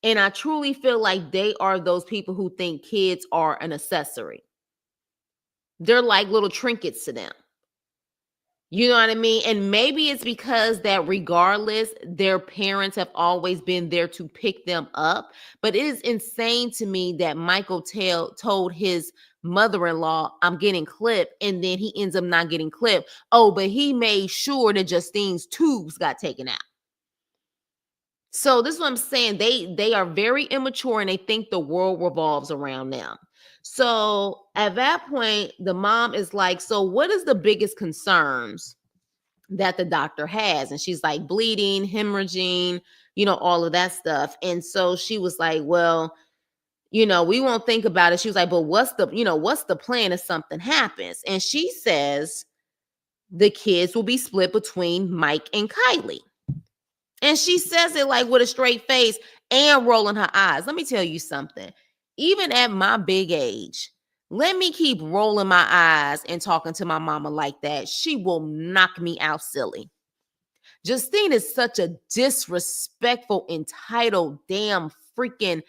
And I truly feel like they are those people who think kids are an accessory. They're like little trinkets to them. You know what I mean? And maybe it's because that regardless, their parents have always been there to pick them up. But it is insane to me that Michael told his mother-in-law, I'm getting clipped, and then he ends up not getting clipped. Oh, but he made sure that Justine's tubes got taken out. So this is what I'm saying. They are very immature, and they think the world revolves around them. So at that point, the mom is like, so what is the biggest concerns that the doctor has? And she's like, bleeding, hemorrhaging, all of that stuff. And so she was like, well, we won't think about it. She was like, but what's the plan if something happens? And she says the kids will be split between Mike and Kylie. And she says it like with a straight face and rolling her eyes. Let me tell you something. Even at my big age, let me keep rolling my eyes and talking to my mama like that. She will knock me out silly. Justine is such a disrespectful, entitled, damn freaking.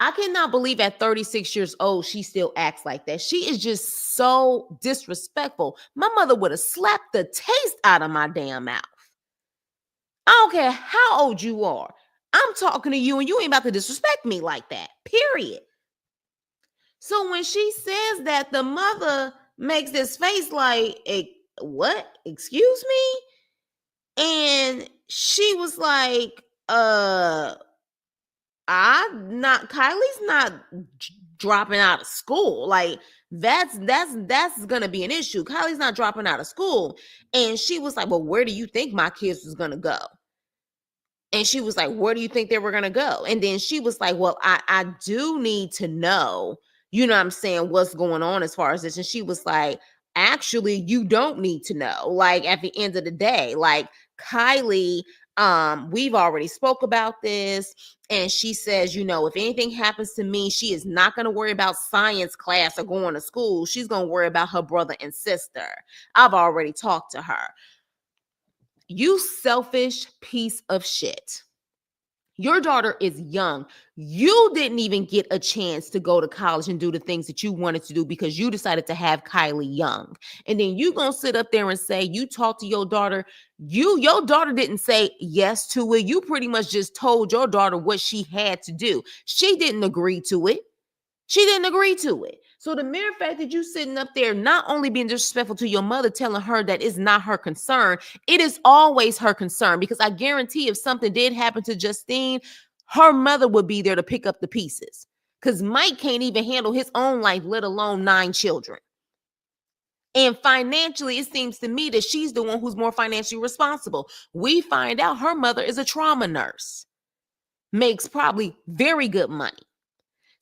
I cannot believe at 36 years old, she still acts like that. She is just so disrespectful. My mother would have slapped the taste out of my damn mouth. I don't care how old you are. I'm talking to you and you ain't about to disrespect me like that, period. So when she says that, the mother makes this face like, what? Excuse me? And she was like, Kylie's not dropping out of school. Like, that's gonna be an issue. Kylie's not dropping out of school. And she was like, well, where do you think my kids was gonna go? And she was like, where do you think they were going to go? And then she was like, well, I do need to know, you know what I'm saying, what's going on as far as this. And she was like, actually, you don't need to know. Like, at the end of the day, like, Kylie, we've already spoke about this. And she says, if anything happens to me, she is not going to worry about science class or going to school. She's going to worry about her brother and sister. I've already talked to her. You selfish piece of shit. Your daughter is young. You didn't even get a chance to go to college and do the things that you wanted to do because you decided to have Kylie young. And then you gonna sit up there and say you talked to your daughter. Your daughter didn't say yes to it. You pretty much just told your daughter what she had to do. She didn't agree to it. She didn't agree to it. So the mere fact that you sitting up there not only being disrespectful to your mother, telling her that it's not her concern, it is always her concern, because I guarantee if something did happen to Justine, her mother would be there to pick up the pieces, because Mike can't even handle his own life, let alone 9 children. And financially, it seems to me that she's the one who's more financially responsible. We find out her mother is a trauma nurse, makes probably very good money.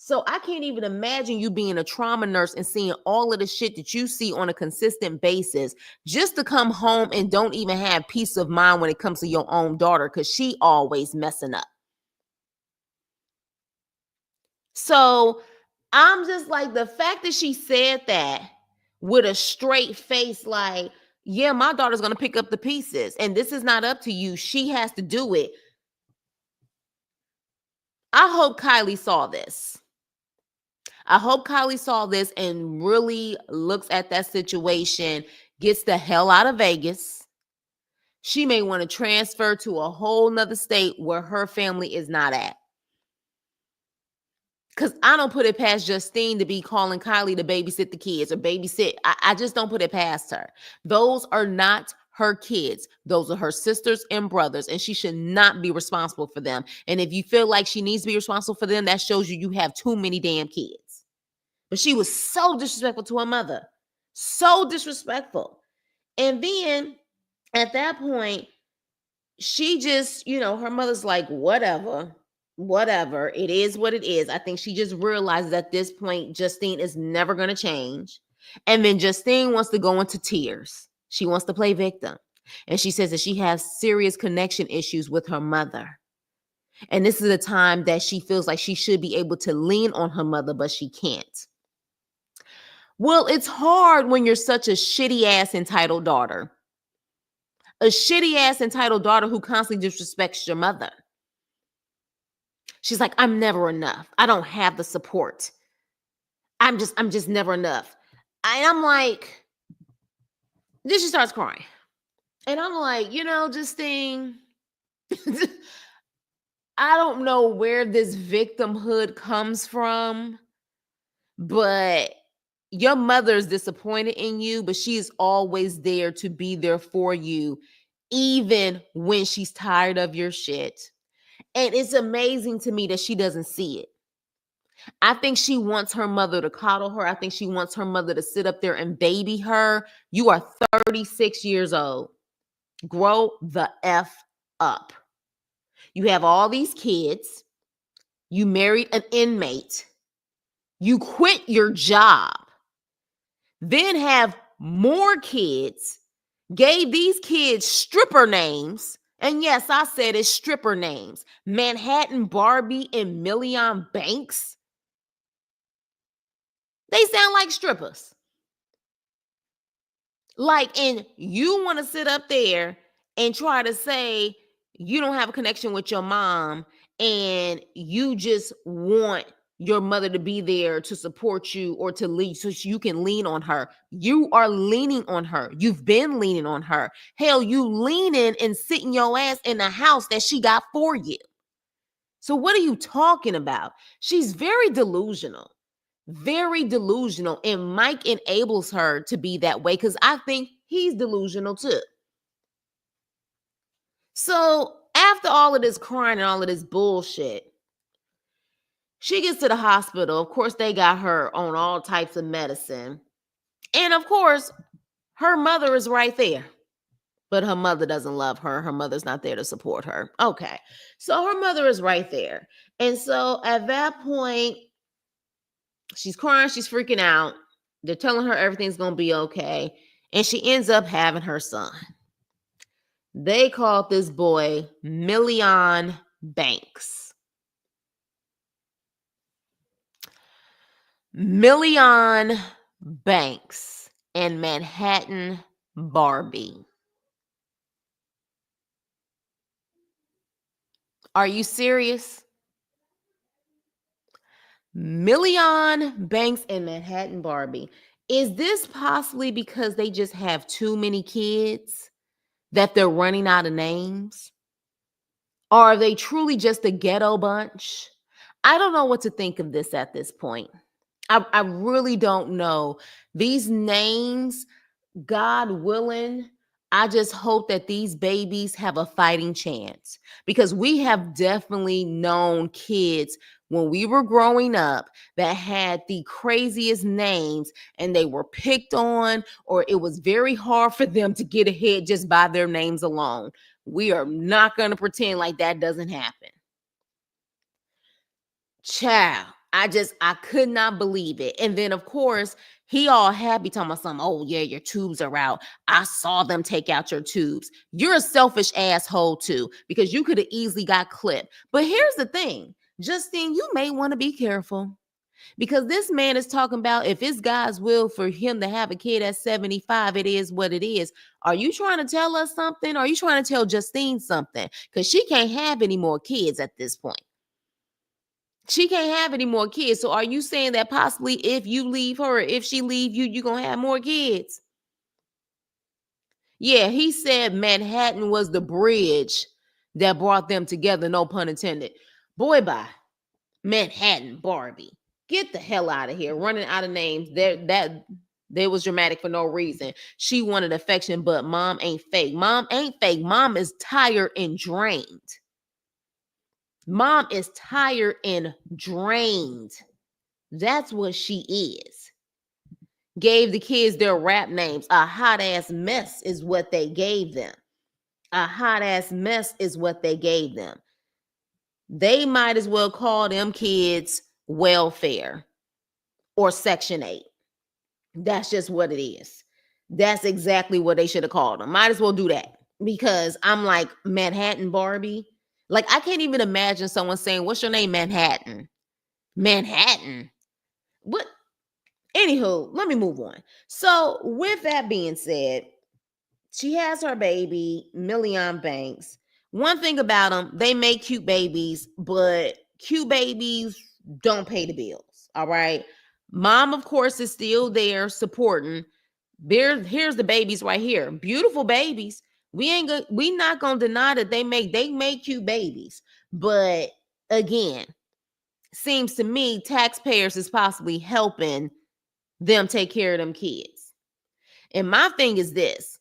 So I can't even imagine you being a trauma nurse and seeing all of the shit that you see on a consistent basis just to come home and don't even have peace of mind when it comes to your own daughter, because she always messing up. So I'm just like, the fact that she said that with a straight face, like, yeah, my daughter's going to pick up the pieces and this is not up to you. She has to do it. I hope Kylie saw this. I hope Kylie saw this and really looks at that situation, gets the hell out of Vegas. She may want to transfer to a whole nother state where her family is not at. Because I don't put it past Justine to be calling Kylie to babysit the kids or babysit. I just don't put it past her. Those are not her kids. Those are her sisters and brothers, and she should not be responsible for them. And if you feel like she needs to be responsible for them, that shows you have too many damn kids. But she was so disrespectful to her mother. So disrespectful. And then at that point, she just, her mother's like, whatever, it is what it is. I think she just realizes at this point, Justine is never going to change. And then Justine wants to go into tears. She wants to play victim. And she says that she has serious connection issues with her mother. And this is a time that she feels like she should be able to lean on her mother, but she can't. Well, it's hard when you're such a shitty ass entitled daughter. A shitty ass entitled daughter who constantly disrespects your mother. She's like, I'm never enough. I don't have the support. I'm just never enough. And I'm like, then she starts crying. And I'm like, Justine, I don't know where this victimhood comes from, but your mother's disappointed in you, but she is always there to be there for you, even when she's tired of your shit. And it's amazing to me that she doesn't see it. I think she wants her mother to coddle her. I think she wants her mother to sit up there and baby her. You are 36 years old. Grow the F up. You have all these kids. You married an inmate. You quit your job. Then have more kids. Gave these kids stripper names. And yes, I said it's stripper names. Manhattan Barbie and Million Banks. They sound like strippers. And you want to sit up there and try to say you don't have a connection with your mom and you just want your mother to be there to support you or to lead so you can lean on her. You are leaning on her. You've been leaning on her. Hell, you leaning and sitting your ass in the house that she got for you. So what are you talking about? She's very delusional. Very delusional. And Mike enables her to be that way because I think he's delusional too. So after all of this crying and all of this bullshit, she gets to the hospital. Of course, they got her on all types of medicine. And of course, her mother is right there. But her mother doesn't love her. Her mother's not there to support her. Okay. So her mother is right there. And so at that point, she's crying. She's freaking out. They're telling her everything's going to be okay. And she ends up having her son. They called this boy Million Banks. Million Banks and Manhattan Barbie. Are you serious? Million Banks and Manhattan Barbie. Is this possibly because they just have too many kids that they're running out of names? Or are they truly just a ghetto bunch? I don't know what to think of this at this point. I really don't know. These names, God willing, I just hope that these babies have a fighting chance because we have definitely known kids when we were growing up that had the craziest names and they were picked on or it was very hard for them to get ahead just by their names alone. We are not going to pretend like that doesn't happen. Child, I could not believe it. And then, of course, he all happy talking about something. Oh, yeah, your tubes are out. I saw them take out your tubes. You're a selfish asshole, too, because you could have easily got clipped. But here's the thing, Justine, you may want to be careful because this man is talking about if it's God's will for him to have a kid at 75, it is what it is. Are you trying to tell us something? Or are you trying to tell Justine something? Because she can't have any more kids at this point. She can't have any more kids. So are you saying that possibly if you leave her or if she leave you, you're going to have more kids? Yeah, he said Manhattan was the bridge that brought them together. No pun intended. Boy, bye. Manhattan Barbie. Get the hell out of here. Running out of names. They was dramatic for no reason. She wanted affection, but mom ain't fake. Mom ain't fake. Mom is tired and drained. Mom is tired and drained. That's what she is. Gave the kids their rap names. A hot ass mess is what they gave them. A hot ass mess is what they gave them. They might as well call them kids welfare or Section 8. That's just what it is. That's exactly what they should have called them. Might as well do that. Because I'm like, Manhattan Barbie. Like, I can't even imagine someone saying, what's your name? Manhattan. Manhattan. What? Anywho, let me move on. So, with that being said, she has her baby, Million Banks. One thing about them, they make cute babies, but cute babies don't pay the bills. All right. Mom, of course, is still there supporting. Here's the babies right here. Beautiful babies. We not gonna deny that they make cute babies. But again, seems to me taxpayers is possibly helping them take care of them kids. And my thing is this.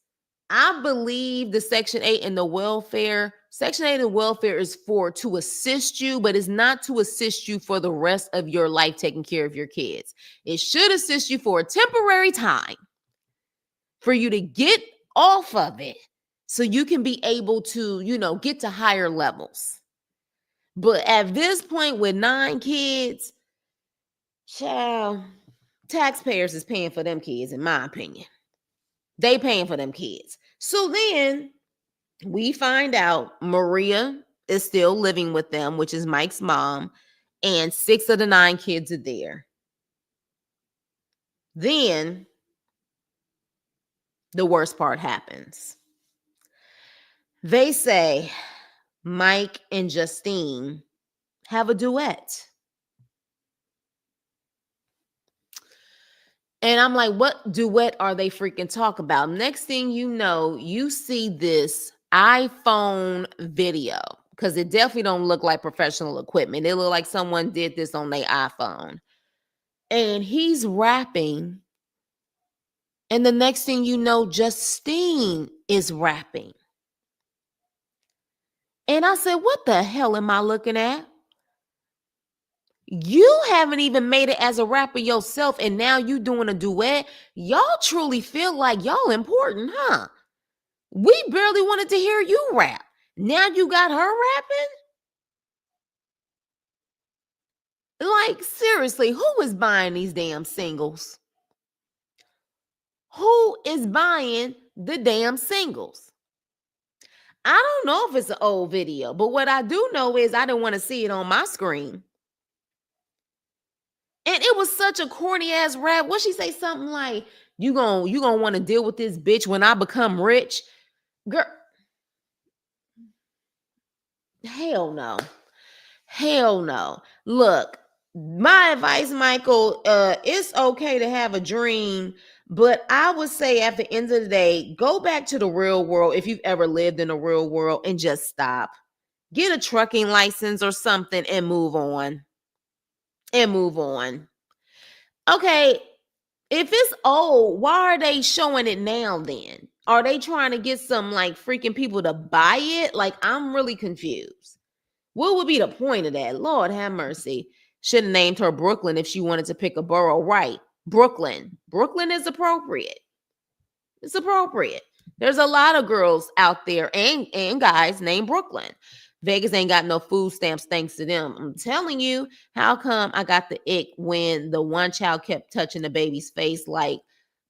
I believe the Section 8 and the welfare, Section 8 and welfare is to assist you, but it's not to assist you for the rest of your life taking care of your kids. It should assist you for a temporary time for you to get off of it so you can be able to, get to higher levels. But at this point with 9 kids, child, taxpayers is paying for them kids, in my opinion. They paying for them kids. So then we find out Maria is still living with them, which is Mike's mom, and 6 of the 9 kids are there. Then the worst part happens. They say Mike and Justine have a duet. And I'm like, what duet are they freaking talk about? Next thing you know, you see this iPhone video, because it definitely don't look like professional equipment. It look like someone did this on their iPhone. And he's rapping. And the next thing you know, Justine is rapping. And I said, what the hell am I looking at? You haven't even made it as a rapper yourself, and now you doing a duet. Y'all truly feel like y'all important, huh? We barely wanted to hear you rap. Now you got her rapping? Like, seriously, who is buying these damn singles? Who is buying the damn singles? I don't know if it's an old video, but what I do know is I didn't want to see it on my screen. And it was such a corny ass rap. What she say? Something like, you gonna want to deal with this bitch when I become rich? Girl, hell no. Hell no. Look, my advice, Michael, it's okay to have a dream, but I would say at the end of the day, go back to the real world if you've ever lived in the real world and just stop. Get a trucking license or something and move on. And move on. Okay, if it's old, why are they showing it now then? Are they trying to get some like freaking people to buy it? Like, I'm really confused. What would be the point of that? Lord have mercy. Should have named her Brooklyn if she wanted to pick a borough. Right. Brooklyn. Brooklyn is appropriate. It's appropriate. There's a lot of girls out there and guys named Brooklyn. Vegas ain't got no food stamps thanks to them. I'm telling you, how come I got the ick when the one child kept touching the baby's face like,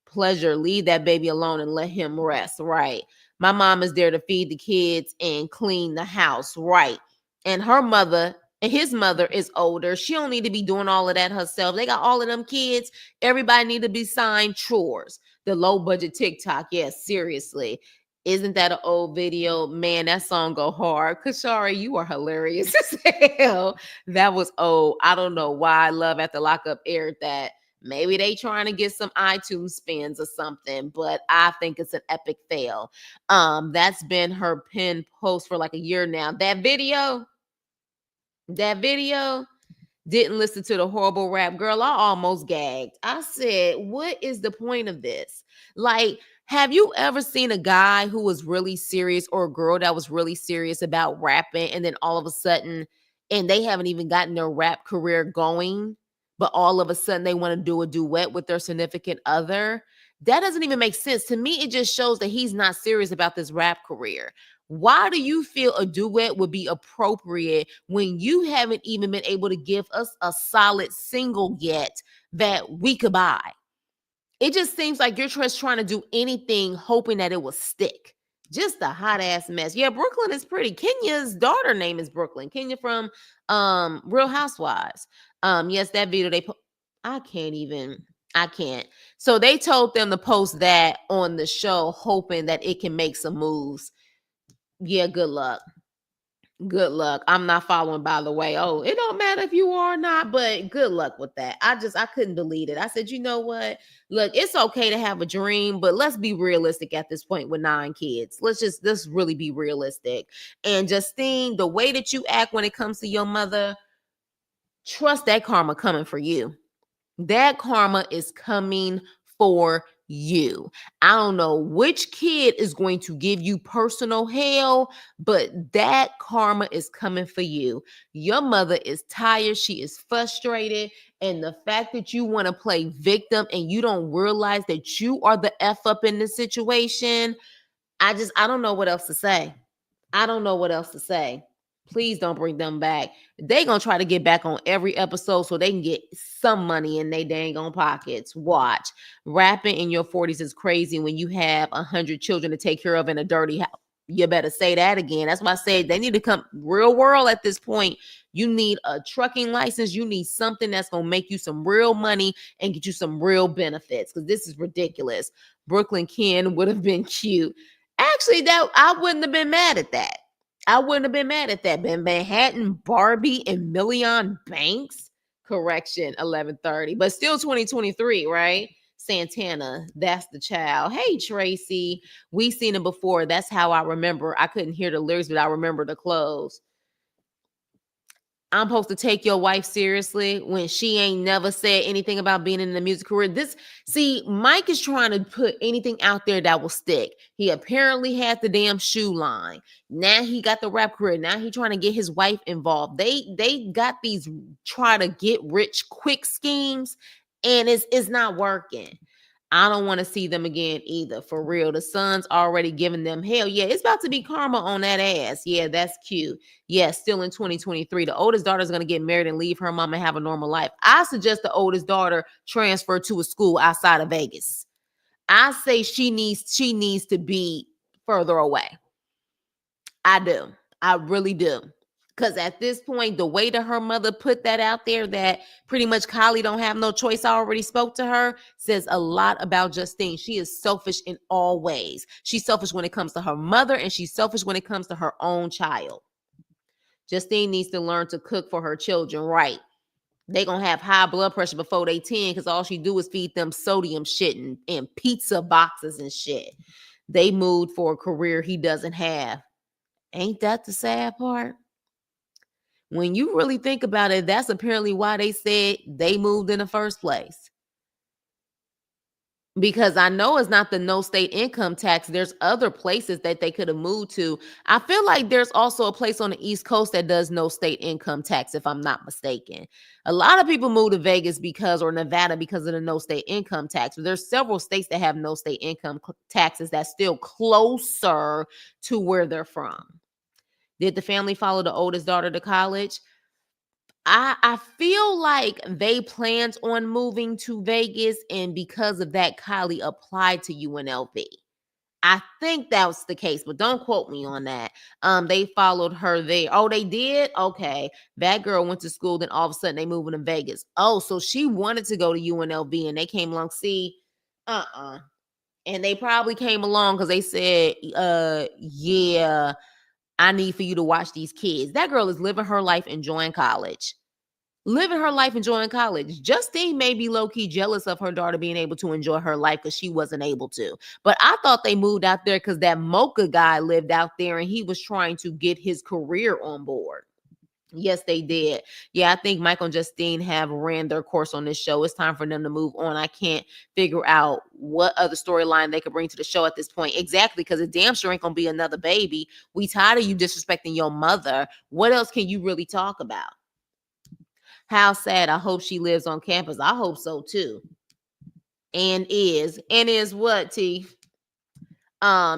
pleasure, leave that baby alone and let him rest. Right. My mom is there to feed the kids and clean the house. Right. And her mother and his mother is older. She don't need to be doing all of that herself. They got all of them kids. Everybody need to be signed chores. The low budget TikTok. Yes, seriously. Isn't that an old video? Man, that song go hard. Kashari, you are hilarious as hell. That was old. I don't know why Love at the Lockup aired that. Maybe they trying to get some iTunes spins or something, but I think it's an epic fail. That's been her pinned post for like a year now. That video, Didn't listen to the horrible rap. Girl, I almost gagged. I said, what is the point of this? Like, have you ever seen a guy who was really serious or a girl that was really serious about rapping and then all of a sudden, and they haven't even gotten their rap career going, but all of a sudden they want to do a duet with their significant other? That doesn't even make sense. To me, it just shows that he's not serious about this rap career. Why do you feel a duet would be appropriate when you haven't even been able to give us a solid single yet that we could buy? It just seems like you're just trying to do anything hoping that it will stick. Just a hot ass mess. Yeah, Brooklyn is pretty. Kenya's daughter name is Brooklyn. Kenya from Real Housewives. Yes, that video I can't even. I can't. So they told them to post that on the show, hoping that it can make some moves. Yeah, good luck. Good luck. I'm not following, by the way. Oh, it don't matter if you are or not, but good luck with that. I couldn't delete it. I said, you know what? Look, it's okay to have a dream, but let's be realistic at this point with 9 kids. Let's really be realistic. And Justine, the way that you act when it comes to your mother, trust that karma coming for you. That karma is coming for you. I don't know which kid is going to give you personal hell, but that karma is coming for you. Your mother is tired. She is frustrated. And the fact that you want to play victim and you don't realize that you are the F up in this situation, I don't know what else to say. I don't know what else to say. Please don't bring them back. They gonna try to get back on every episode so they can get some money in their dang on pockets. Watch. Rapping in your 40s is crazy when you have 100 children to take care of in a dirty house. You better say that again. That's why I said they need to come real world at this point. You need a trucking license. You need something that's gonna make you some real money and get you some real benefits, because this is ridiculous. Brooklyn Ken would have been cute. Actually, that I wouldn't have been mad at that. I wouldn't have been mad at that. But Manhattan Barbie and Million Banks, correction, 11:30, but still 2023, right? Santana, that's the child. Hey, Tracy, we seen it before. That's how I remember. I couldn't hear the lyrics, but I remember the clothes. I'm supposed to take your wife seriously when she ain't never said anything about being in the music career. See, Mike is trying to put anything out there that will stick. He apparently had the damn shoe line. Now he got the rap career. Now he trying to get his wife involved. They got these try to get rich quick schemes, and it's not working. I don't want to see them again either. For real. The son's already giving them hell. Yeah, it's about to be karma on that ass. Yeah, that's cute. Yeah, still in 2023. The oldest daughter is going to get married and leave her mom and have a normal life. I suggest the oldest daughter transfer to a school outside of Vegas. I say she needs to be further away. I do. I really do. Because at this point, the way that her mother put that out there, that pretty much Kylie don't have no choice, I already spoke to her, says a lot about Justine. She is selfish in all ways. She's selfish when it comes to her mother, and she's selfish when it comes to her own child. Justine needs to learn to cook for her children right. They gonna have high blood pressure before they 10 because all she do is feed them sodium shit and pizza boxes and shit. They moved for a career he doesn't have. Ain't that the sad part? When you really think about it, that's apparently why they said they moved in the first place. Because I know it's not the no state income tax. There's other places that they could have moved to. I feel like there's also a place on the East Coast that does no state income tax, if I'm not mistaken. A lot of people move to Vegas or Nevada because of the no state income tax. But there's several states that have no state income taxes that's still closer to where they're from. Did the family follow the oldest daughter to college? I feel like they planned on moving to Vegas, and because of that, Kylie applied to UNLV. I think that was the case, but don't quote me on that. They followed her there. Oh, they did? Okay. That girl went to school, then all of a sudden they moving to Vegas. Oh, so she wanted to go to UNLV and they came along. See, and they probably came along because they said, yeah, I need for you to watch these kids. That girl is living her life enjoying college. Justine may be low-key jealous of her daughter being able to enjoy her life because she wasn't able to. But I thought they moved out there because that Mocha guy lived out there and he was trying to get his career on board. Yes, they did. Yeah, I think Michael and Justine have ran their course on this show. It's time for them to move on. I can't figure out what other storyline they could bring to the show at this point. Exactly, because it damn sure ain't gonna be another baby. We tired of you disrespecting your mother. What else can you really talk about? How sad. I hope she lives on campus. I hope so too. And is what, T?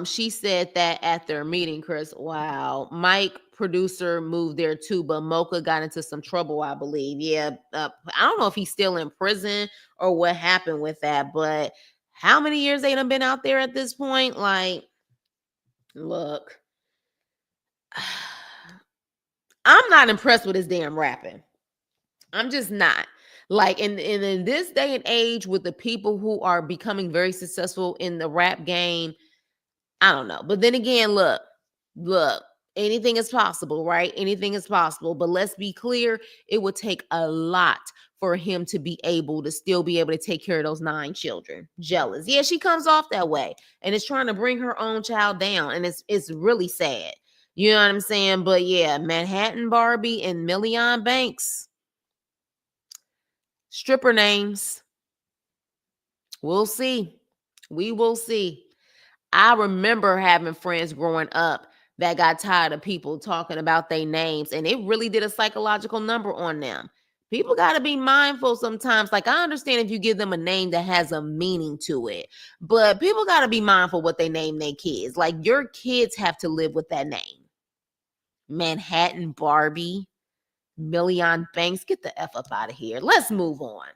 She said that at their meeting, Chris. Wow. Mike, producer, moved there too, but Mocha got into some trouble, I believe. Yeah. I don't know if he's still in prison or what happened with that, but how many years they done been out there at this point? Like, look, I'm not impressed with his damn rapping. I'm just not. Like in this day and age, with the people who are becoming very successful in the rap game, I don't know. But then again, look, anything is possible, right? Anything is possible. But let's be clear, it would take a lot for him to be able to still be able to take care of those 9 children. Jealous. Yeah, she comes off that way and is trying to bring her own child down. And it's really sad. You know what I'm saying? But yeah, Manhattan Barbie and Million Banks. Stripper names. We'll see. We will see. I remember having friends growing up that got tired of people talking about their names, and it really did a psychological number on them. People got to be mindful sometimes. Like, I understand if you give them a name that has a meaning to it, but people got to be mindful what they name their kids. Like, your kids have to live with that name. Manhattan Barbie, Million Banks, get the F up out of here. Let's move on.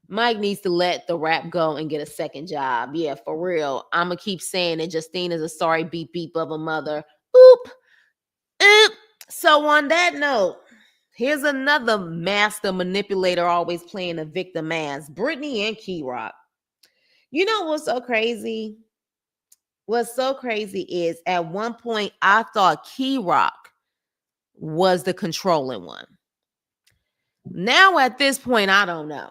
Mike needs to let the rap go and get a second job. Yeah, for real. I'm going to keep saying it. Justine is a sorry beep beep of a mother. Oop. Oop. So on that note, here's another master manipulator always playing the victim ass. Britney and K-Rock. You know what's so crazy? What's so crazy is at one point I thought K-Rock was the controlling one. Now at this point, I don't know.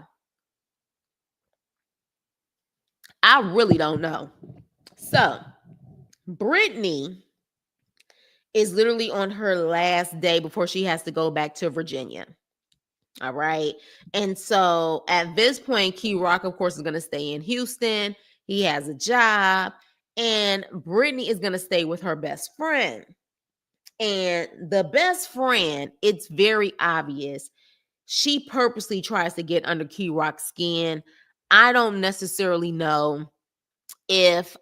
I really don't know. So, Britney is literally on her last day before she has to go back to Virginia. All right. And so at this point, K-Rock, of course, is going to stay in Houston. He has a job. And Britney is going to stay with her best friend. And the best friend, it's very obvious, she purposely tries to get under K-Rock's skin. I don't necessarily know if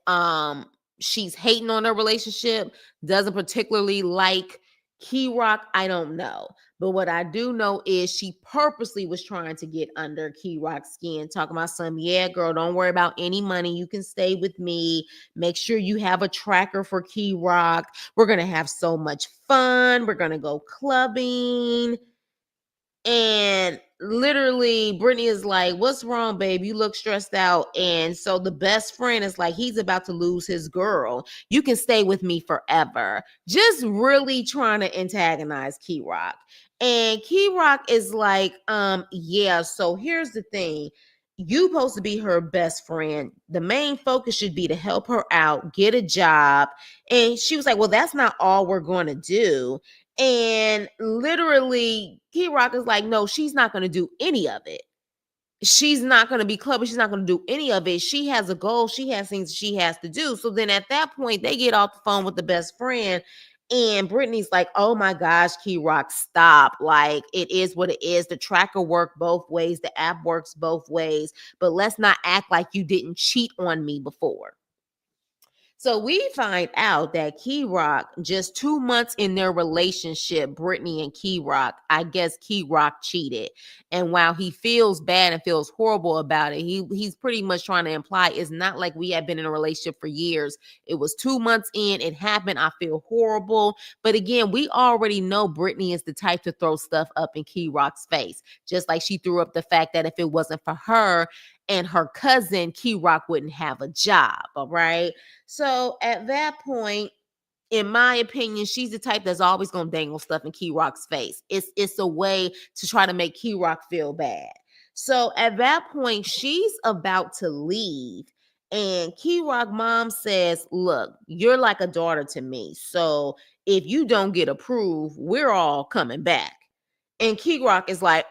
she's hating on her relationship, doesn't particularly like K-Rock, I don't know. But what I do know is she purposely was trying to get under K-Rock's skin, talking about yeah, girl, don't worry about any money. You can stay with me. Make sure you have a tracker for K-Rock. We're going to have so much fun. We're going to go clubbing. And literally, Britney is like, what's wrong, babe? You look stressed out. And so the best friend is like, he's about to lose his girl. You can stay with me forever. Just really trying to antagonize K-Rock. And K-Rock is like, yeah, so here's the thing. You supposed to be her best friend. The main focus should be to help her out, get a job. And she was like, well, that's not all we're going to do. And literally, K-Rock is like, no, she's not going to do any of it. She's not going to be clubbing. She's not going to do any of it. She has a goal. She has things she has to do. So then at that point, they get off the phone with the best friend. And Britney's like, oh my gosh, K-Rock, stop. Like, it is what it is. The tracker works both ways. The app works both ways. But let's not act like you didn't cheat on me before. So we find out that K-Rock, just 2 months in their relationship, Britney and K-Rock, I guess K-Rock cheated. And while he feels bad and feels horrible about it, he's pretty much trying to imply it's not like we have been in a relationship for years. It was 2 months in, it happened. I feel horrible. But again, we already know Britney is the type to throw stuff up in K-Rock's face, just like she threw up the fact that if it wasn't for her and her cousin, K-Rock wouldn't have a job. All right. So at that point, in my opinion, she's the type that's always gonna dangle stuff in K-Rock's face. It's a way to try to make K-Rock feel bad. So at that point, she's about to leave. And K-Rock mom says, look, you're like a daughter to me. So if you don't get approved, we're all coming back. And K-Rock is like,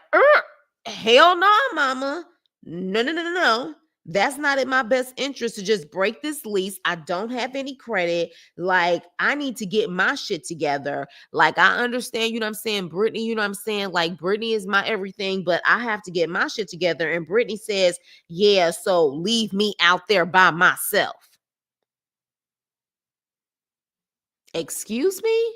hell no, mama. No, no, no, no, no. That's not in my best interest to just break this lease. I don't have any credit. Like, I need to get my shit together. Like, I understand, you know what I'm saying? Britney, you know what I'm saying? Like, Britney is my everything, but I have to get my shit together. And Britney says, yeah, so leave me out there by myself. Excuse me?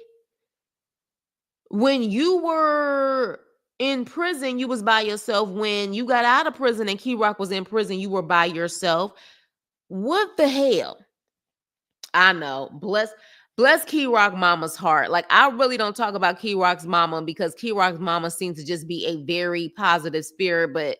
When you were in prison, you was by yourself. When you got out of prison and K-Rock was in prison, you were by yourself. What the hell? I know. Bless K-Rock mama's heart. Like, I really don't talk about K-Rock's mama because K-Rock's mama seems to just be a very positive spirit. But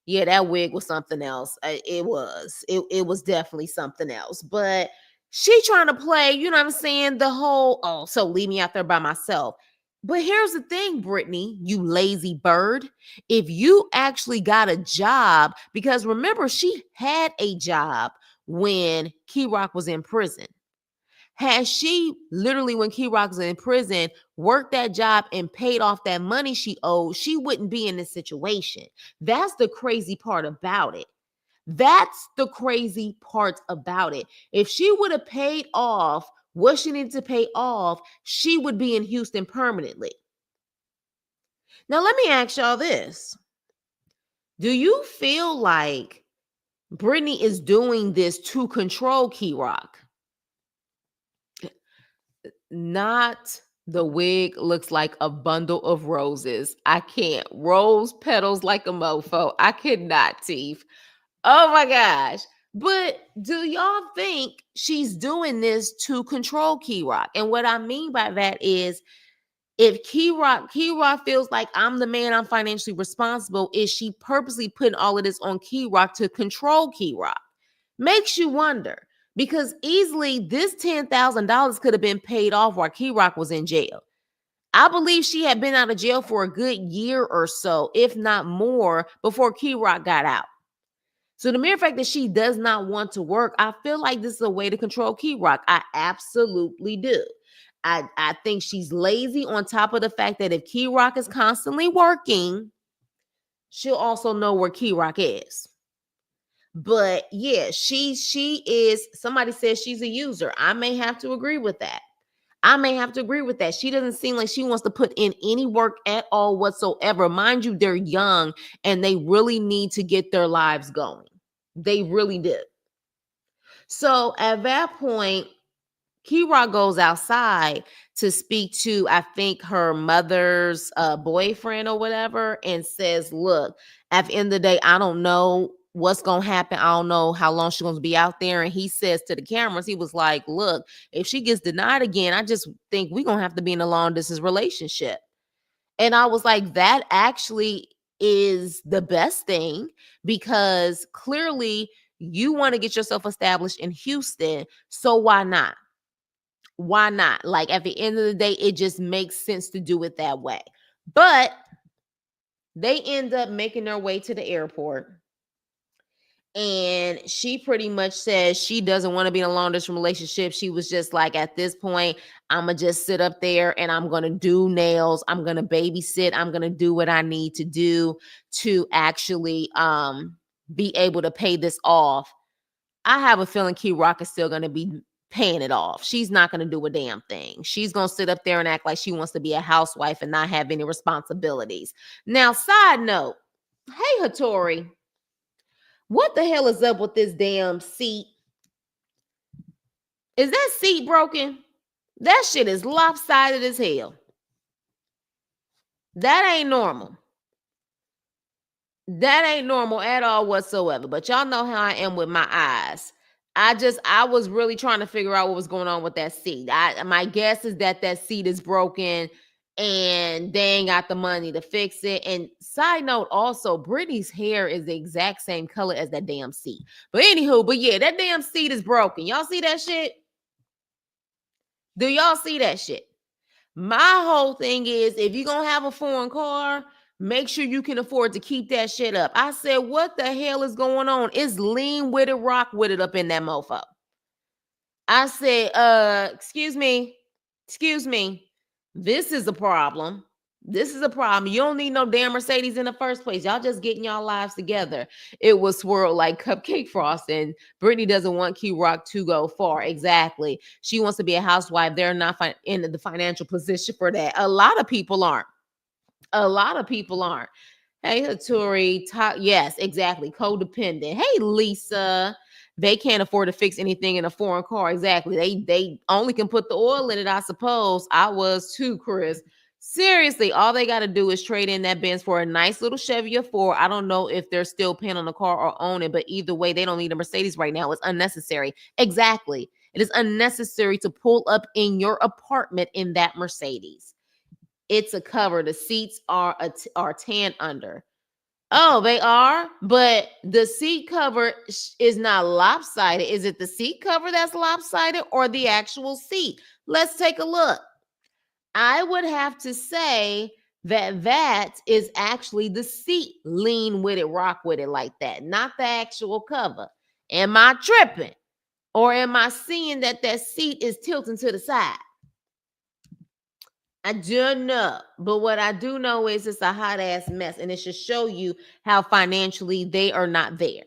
yeah, that wig was something else. It was. It was definitely something else. But she trying to play, you know what I'm saying? The whole, oh, so leave me out there by myself. But here's the thing, Britney, you lazy bird. If you actually got a job, because remember, she had a job when K-Rock was in prison. Had she literally, when K-Rock was in prison, worked that job and paid off that money she owed, she wouldn't be in this situation. That's the crazy part about it. That's the crazy part about it. If she would have paid off what she needed to pay off, she would be in Houston permanently. Now, let me ask y'all this. Do you feel like Britney is doing this to control K-Rock? Not the wig looks like a bundle of roses. I can't. Rose petals like a mofo. I cannot, Teeth. Oh my gosh. But do y'all think she's doing this to control K-Rock? And what I mean by that is, if K-Rock feels like I'm the man, I'm financially responsible, is she purposely putting all of this on K-Rock to control K-Rock? Makes you wonder. Because easily this $10,000 could have been paid off while K-Rock was in jail. I believe she had been out of jail for a good year or so, if not more, before K-Rock got out. So the mere fact that she does not want to work, I feel like this is a way to control K-Rock. I absolutely do. I think she's lazy, on top of the fact that if K-Rock is constantly working, she'll also know where K-Rock is. But yeah, she is, somebody says she's a user. I may have to agree with that. She doesn't seem like she wants to put in any work at all whatsoever. Mind you, they're young and they really need to get their lives going. They really do. So at that point, K-Rock goes outside to speak to, I think, her mother's boyfriend or whatever, and says, look, at the end of the day, I don't know what's going to happen. I don't know how long she's going to be out there. And he says to the cameras, he was like, look, if she gets denied again, I just think we're going to have to be in a long distance relationship. And I was like, that actually is the best thing, because clearly you want to get yourself established in Houston. So why not? Why not? Like, at the end of the day, it just makes sense to do it that way. But they end up making their way to the airport. And she pretty much says she doesn't want to be in a long distance relationship. She was just like, at this point, I'm going to just sit up there and I'm going to do nails. I'm going to babysit. I'm going to do what I need to do to actually be able to pay this off. I have a feeling K-Rock is still going to be paying it off. She's not going to do a damn thing. She's going to sit up there and act like she wants to be a housewife and not have any responsibilities. Now, side note, hey, Hattori, what the hell is up with this damn seat? Is that seat broken? That shit is lopsided as hell. That ain't normal. That ain't normal at all whatsoever. But y'all know how I am with my eyes. I was really trying to figure out what was going on with that seat. My guess is that seat is broken and they ain't got the money to fix it. And side note, also, Britney's hair is the exact same color as that damn seat. But anywho, but yeah, that damn seat is broken. Y'all see that shit? Do y'all see that shit? My whole thing is, if you're going to have a foreign car, make sure you can afford to keep that shit up. I said, what the hell is going on? It's lean with it, rock with it up in that mofo. I said, excuse me, Excuse me. This is a problem. This is a problem. You don't need no damn Mercedes in the first place. Y'all just getting y'all lives together. It was swirled like cupcake frosting. Britney doesn't want K-Rock to go far. Exactly. She wants to be a housewife. They're not in the financial position for that. A lot of people aren't. A lot of people aren't. Hey, Hattori. Yes, exactly. Codependent. Hey, Lisa. They can't afford to fix anything in a foreign car. Exactly. They only can put the oil in it, I suppose. I was too, Chris. Seriously, all they got to do is trade in that Benz for a nice little Chevy or 4. I don't know if they're still paying on the car or own it, but either way, they don't need a Mercedes right now. It's unnecessary. Exactly. It is unnecessary to pull up in your apartment in that Mercedes. It's a cover. The seats are tan under. Oh, they are, but the seat cover is not lopsided. Is it the seat cover that's lopsided or the actual seat? Let's take a look. I would have to say that is actually the seat. Lean with it, rock with it like that, not the actual cover. Am I tripping? Or am I seeing that seat is tilting to the side? I don't know. But what I do know is it's a hot ass mess. And it should show you how financially they are not there.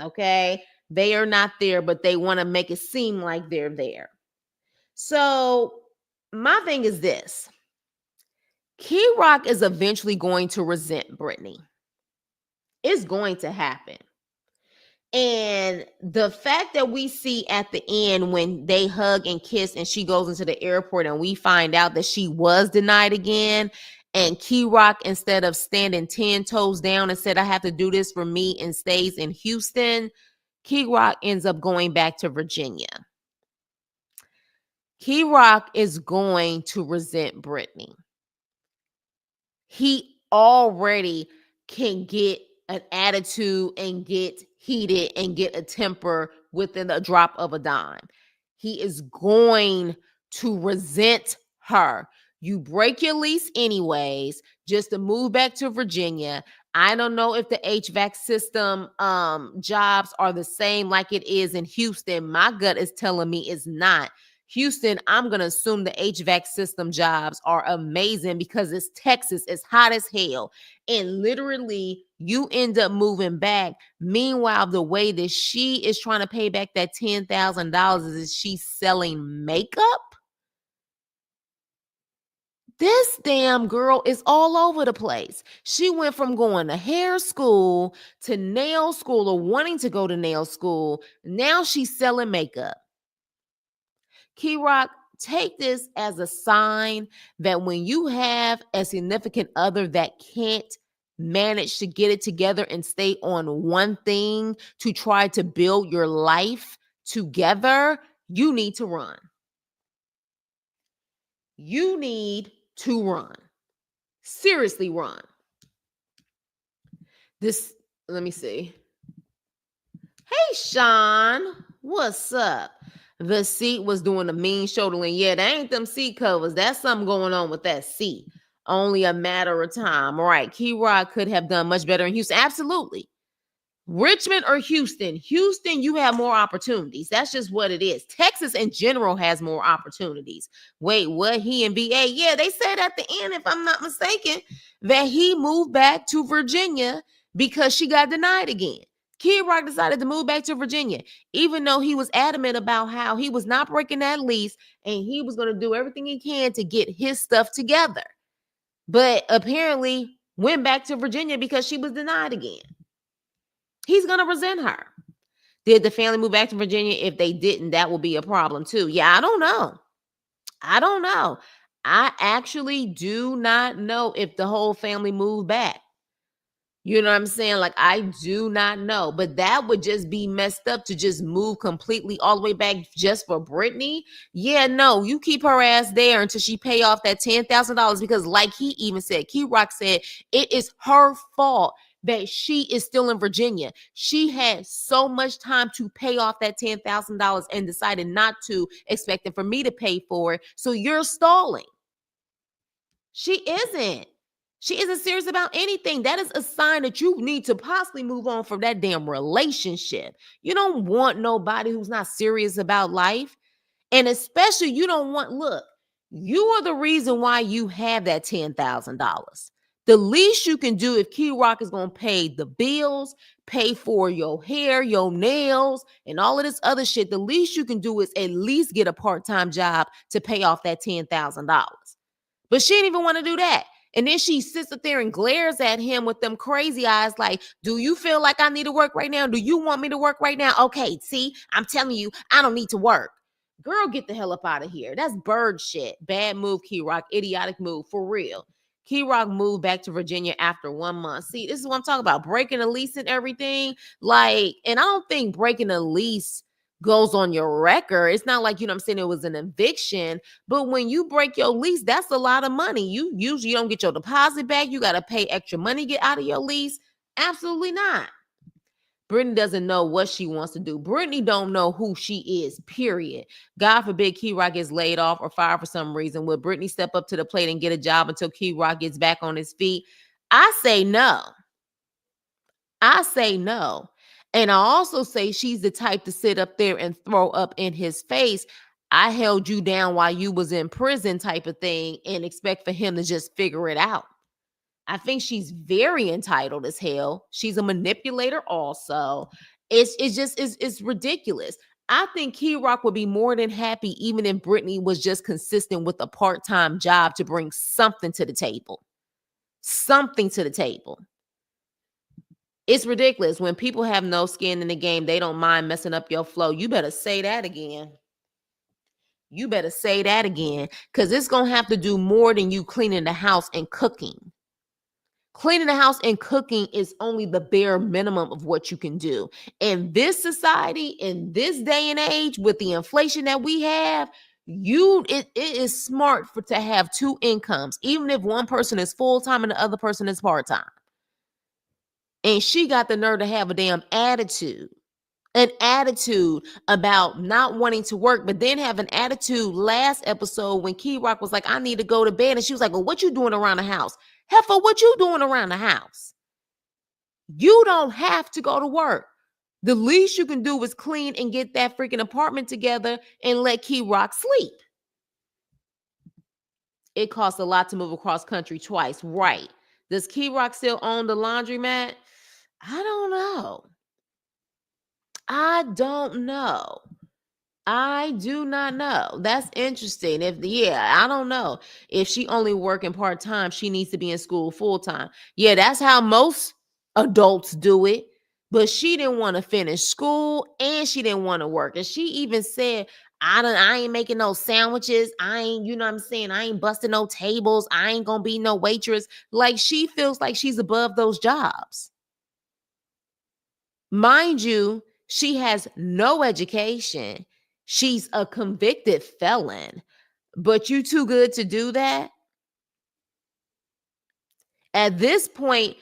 Okay. They are not there, but they want to make it seem like they're there. So my thing is this. K-Rock is eventually going to resent Britney. It's going to happen. And the fact that we see at the end when they hug and kiss and she goes into the airport and we find out that she was denied again, and K-Rock, instead of standing 10 toes down and said, I have to do this for me, and stays in Houston, K-Rock ends up going back to Virginia. K-Rock is going to resent Britney. He already can get an attitude and get heated and get a temper within a drop of a dime. He is going to resent her. You break your lease anyways, just to move back to Virginia. I don't know if the HVAC system jobs are the same like it is in Houston. My gut is telling me it's not. Houston, I'm going to assume the HVAC system jobs are amazing because it's Texas. It's hot as hell. And literally, you end up moving back. Meanwhile, the way that she is trying to pay back that $10,000 is she's selling makeup. This damn girl is all over the place. She went from going to hair school to nail school or wanting to go to nail school. Now she's selling makeup. K-Rock, take this as a sign that when you have a significant other that can't manage to get it together and stay on one thing to try to build your life together, you need to run. You need to run. Seriously, run. Let me see. Hey, Sean, what's up? The seat was doing a mean shoulderling. Yeah, that ain't them seat covers. That's something going on with that seat. Only a matter of time. Right. K-Rock could have done much better in Houston. Absolutely. Richmond or Houston? Houston, you have more opportunities. That's just what it is. Texas in general has more opportunities. Wait, what? He and BA? Yeah, they said at the end, if I'm not mistaken, that he moved back to Virginia because she got denied again. K-Rock decided to move back to Virginia, even though he was adamant about how he was not breaking that lease and he was going to do everything he can to get his stuff together. But apparently went back to Virginia because she was denied again. He's going to resent her. Did the family move back to Virginia? If they didn't, that will be a problem too. Yeah, I don't know. I actually do not know if the whole family moved back. You know what I'm saying? Like, I do not know. But that would just be messed up to just move completely all the way back just for Britney. Yeah, no, you keep her ass there until she pay off that $10,000 because like he even said, K-Rock said, it is her fault that she is still in Virginia. She had so much time to pay off that $10,000 and decided not to, expecting for me to pay for it. So you're stalling. She isn't. She isn't serious about anything. That is a sign that you need to possibly move on from that damn relationship. You don't want nobody who's not serious about life. And especially you don't want, look, You are the reason why you have that $10,000. The least you can do if K-Rock is going to pay the bills, pay for your hair, your nails, and all of this other shit, the least you can do is at least get a part-time job to pay off that $10,000. But she didn't even want to do that. And then she sits up there and glares at him with them crazy eyes like, do you feel like I need to work right now? Do you want me to work right now? Okay, see, I'm telling you, I don't need to work. Girl, get the hell up out of here. That's bird shit. Bad move, K-Rock. Idiotic move, for real. K-Rock moved back to Virginia after 1 month. See, this is what I'm talking about. Breaking a lease and everything. Like, and I don't think breaking a lease goes on your record. It's not like, you know what I'm saying, it was an eviction. But when you break your lease, that's a lot of money. You usually don't get your deposit back. You got to pay extra money to get out of your lease. Absolutely not. Britney doesn't know what she wants to do. Britney don't know who she is, period. God forbid K-Rock gets laid off or fired for some reason. Will Britney step up to the plate and get a job until K-Rock gets back on his feet? I say no. I say no. And I also say she's the type to sit up there and throw up in his face, I held you down while you was in prison type of thing, and expect for him to just figure it out. I think she's very entitled as hell. She's a manipulator also. It's ridiculous. I think K-Rock would be more than happy even if Britney was just consistent with a part-time job to bring something to the table. Something to the table. It's ridiculous. When people have no skin in the game, they don't mind messing up your flow. You better say that again. You better say that again, because it's going to have to do more than you cleaning the house and cooking. Cleaning the house and cooking is only the bare minimum of what you can do. In this society, in this day and age, with the inflation that we have, it is smart to have two incomes, even if one person is full-time and the other person is part-time. And she got the nerve to have a damn attitude. An attitude about not wanting to work, but then have an attitude last episode when K-Rock was like, I need to go to bed. And she was like, well, what you doing around the house? Heifer, what you doing around the house? You don't have to go to work. The least you can do is clean and get that freaking apartment together and let K-Rock sleep. It costs a lot to move across country twice, right? Does K-Rock still own the laundromat? I don't know. I don't know. I do not know. That's interesting. I don't know. If she only working part-time, she needs to be in school full-time. Yeah, that's how most adults do it. But she didn't want to finish school and she didn't want to work. And she even said, I ain't making no sandwiches. I ain't, you know what I'm saying? I ain't busting no tables. I ain't gonna be no waitress. Like, she feels like she's above those jobs. Mind you, she has no education. She's a convicted felon, but you too good to do that? At this point,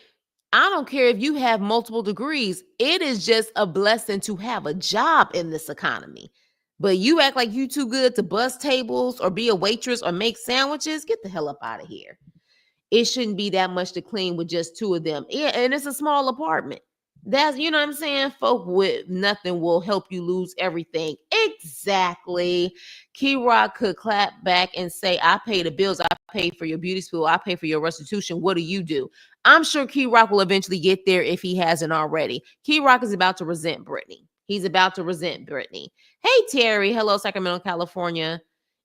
I don't care if you have multiple degrees. It is just a blessing to have a job in this economy. But you act like you too good to bust tables or be a waitress or make sandwiches. Get the hell up out of here. It shouldn't be that much to clean with just two of them. Yeah, and it's a small apartment. That's, you know what I'm saying? Folk with nothing will help you lose everything. Exactly. K-Rock could clap back and say, I pay the bills. I pay for your beauty school. I pay for your restitution. What do you do? I'm sure K-Rock will eventually get there if he hasn't already. K-Rock is about to resent Britney. He's about to resent Britney. Hey, Terry. Hello, Sacramento, California.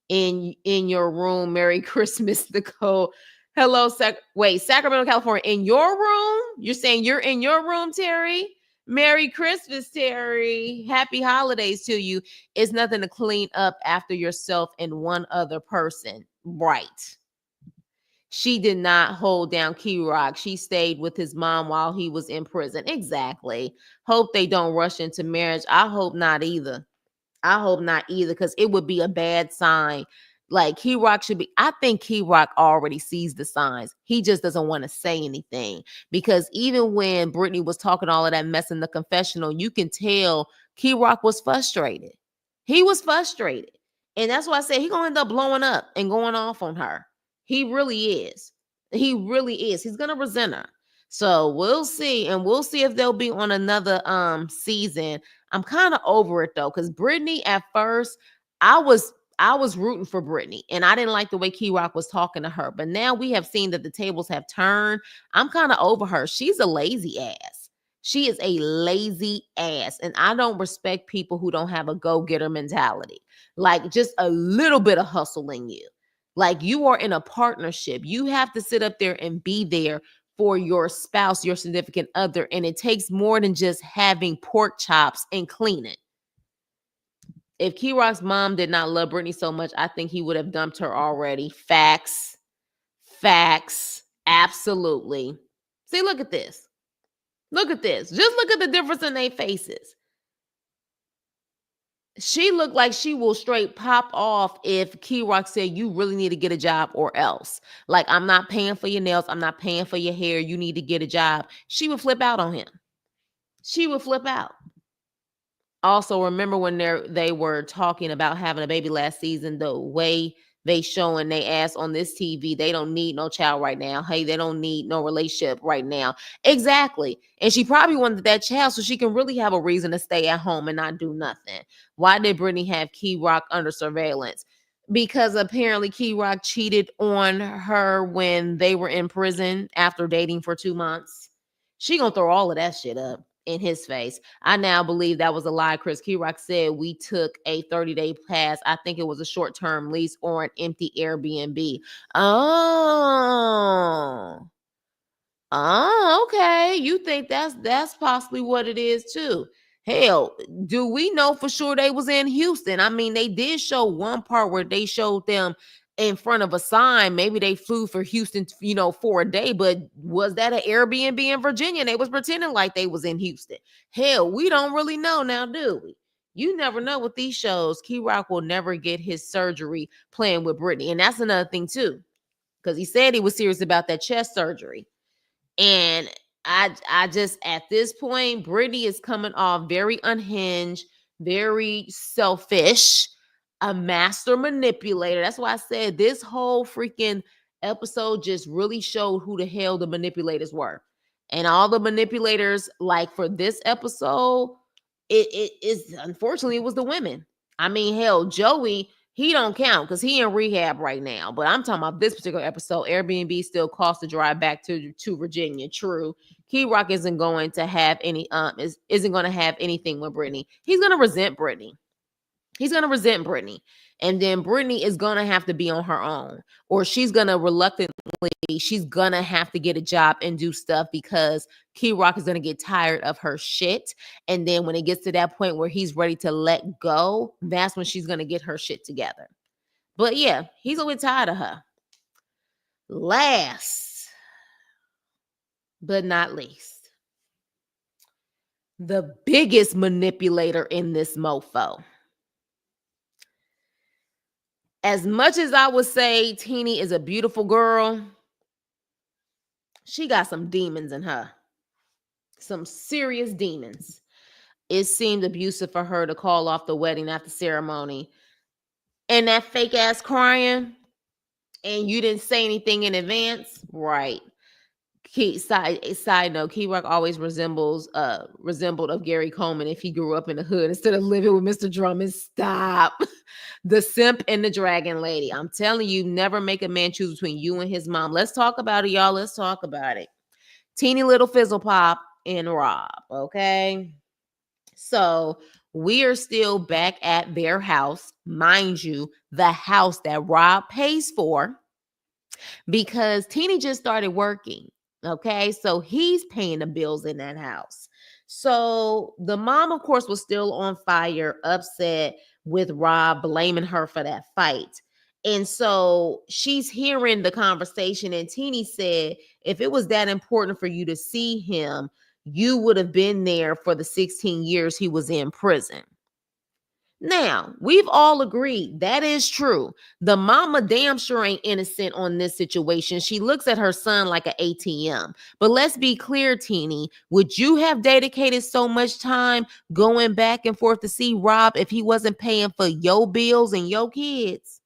In your room. Merry Christmas, Nicole. Hello, Sacramento, California. In your room? You're saying you're in your room, Terry? Merry Christmas, Terry. Happy holidays to you. It's nothing to clean up after yourself and one other person. Right. She did not hold down K-Rock. She stayed with his mom while he was in prison. Exactly. Hope they don't rush into marriage. I hope not either. Because it would be a bad sign. Like, K-Rock should be, I think K-Rock already sees the signs. He just doesn't want to say anything. Because even when Britney was talking all of that mess in the confessional, you can tell K-Rock was frustrated. He was frustrated. And that's why I say he's going to end up blowing up and going off on her. He really is. He really is. He's going to resent her. So we'll see. And we'll see if they'll be on another season. I'm kind of over it though, because Britney at first, I was I was rooting for Britney, and I didn't like the way K-Rock was talking to her. But now we have seen that the tables have turned. I'm kind of over her. She's a lazy ass. She is a lazy ass. And I don't respect people who don't have a go-getter mentality. Like just a little bit of hustle in you. Like you are in a partnership. You have to sit up there and be there for your spouse, your significant other. And it takes more than just having pork chops and cleaning. If K-Rock's mom did not love Britney so much, I think he would have dumped her already. Facts. Facts. Absolutely. See, look at this. Look at this. Just look at the difference in their faces. She looked like she will straight pop off if K-Rock said, you really need to get a job or else. Like, I'm not paying for your nails. I'm not paying for your hair. You need to get a job. She would flip out on him. She would flip out. Also, remember when they were talking about having a baby last season, the way they showing they ass on this TV, they don't need no child right now. Hey, they don't need no relationship right now. Exactly. And she probably wanted that child so she can really have a reason to stay at home and not do nothing. Why did Britney have K-Rock under surveillance? Because apparently K-Rock cheated on her when they were in prison after dating for 2 months. She gonna throw all of that shit up in his face. I now believe that was a lie. Chris K-Rock said we took a 30-day pass. I think it was a short-term lease or an empty Airbnb. Oh, okay. You think that's possibly what it is too. Hell, do we know for sure they was in Houston? I mean, they did show one part where they showed them in front of a sign. Maybe they flew for Houston, for a day, but was that an Airbnb in Virginia? They was pretending like they was in Houston. Hell, we don't really know now, do we? You never know with these shows. K-Rock will never get his surgery playing with Britney. And that's another thing too, because he said he was serious about that chest surgery. And I just, at this point, Britney is coming off very unhinged, very selfish, a master manipulator. That's why I said this whole freaking episode just really showed who the hell the manipulators were. And all the manipulators, like for this episode, it is, unfortunately, it was the women. I mean, hell, Joey, he don't count because he in rehab right now. But I'm talking about this particular episode. Airbnb still costs to drive back to Virginia. True. K-Rock isn't going to have any isn't going to have anything with Britney. He's going to resent Britney. He's going to resent Britney. And then Britney is going to have to be on her own, or she's going to reluctantly, she's going to have to get a job and do stuff because K-Rock is going to get tired of her shit. And then when it gets to that point where he's ready to let go, that's when she's going to get her shit together. But yeah, he's a little tired of her. Last but not least, the biggest manipulator in this mofo. As much as I would say Teeny is a beautiful girl, she got some demons in her. Some serious demons. It seemed abusive for her to call off the wedding after ceremony. And that fake ass crying, and you didn't say anything in advance, right? Side note, K-Rock always resembled of Gary Coleman if he grew up in the hood instead of living with Mr. Drummond. Stop. The simp and the dragon lady. I'm telling you, never make a man choose between you and his mom. Let's talk about it, y'all. Let's talk about it. Teeny little Fizzle Pop and Rob, okay? So we are still back at their house. Mind you, the house that Rob pays for, because Teeny just started working. Okay, so he's paying the bills in that house. So the mom, of course, was still on fire, upset with Rob, blaming her for that fight. And so she's hearing the conversation, and Teeny said, if it was that important for you to see him, you would have been there for the 16 years he was in prison. Now, we've all agreed that is true. The mama damn sure ain't innocent on this situation. She looks at her son like an ATM. But let's be clear, Teeny, would you have dedicated so much time going back and forth to see Rob if he wasn't paying for your bills and your kids?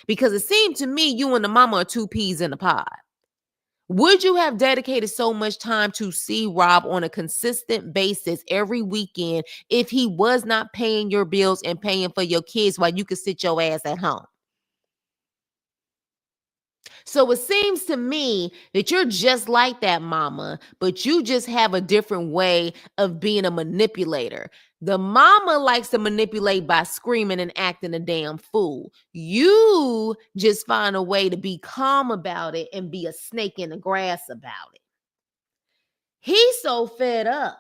Because it seemed to me you and the mama are two peas in a pod. Would you have dedicated so much time to see Rob on a consistent basis every weekend if he was not paying your bills and paying for your kids while you could sit your ass at home? So it seems to me that you're just like that mama, but you just have a different way of being a manipulator. The mama likes to manipulate by screaming and acting a damn fool. You just find a way to be calm about it and be a snake in the grass about it. He's so fed up.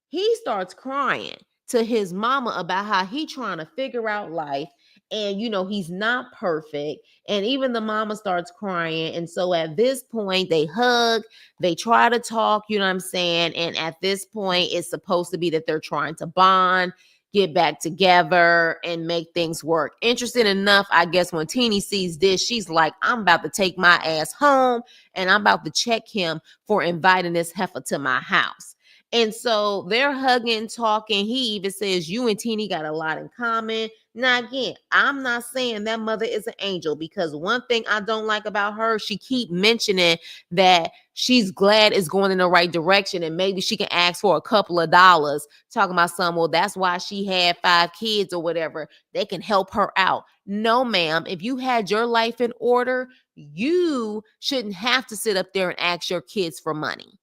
He starts crying to his mama about how he trying to figure out life, and he's not perfect, and even the mama starts crying. And so at this point they hug, they try to talk, you know what I'm saying? And at this point it's supposed to be that they're trying to bond, get back together and make things work. Interesting enough, I guess when Teeny sees this, she's like, I'm about to take my ass home and I'm about to check him for inviting this heifer to my house. And so they're hugging, talking. He even says, you and Teeny got a lot in common. Now, again, I'm not saying that mother is an angel, because one thing I don't like about her, she keep mentioning that she's glad it's going in the right direction and maybe she can ask for a couple of dollars, talking about some, well, that's why she had 5 kids or whatever. They can help her out. No, ma'am. If you had your life in order, you shouldn't have to sit up there and ask your kids for money.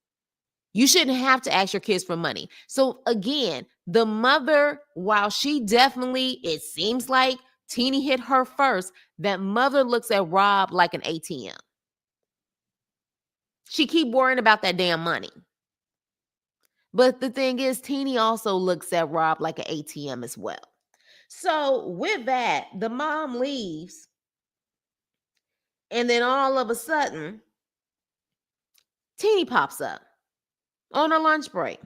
You shouldn't have to ask your kids for money. So again, the mother, while she definitely, it seems like Teeny hit her first, that mother looks at Rob like an ATM. She keep worrying about that damn money. But the thing is, Teeny also looks at Rob like an ATM as well. So with that, the mom leaves. And then all of a sudden, Teeny pops up on her lunch break.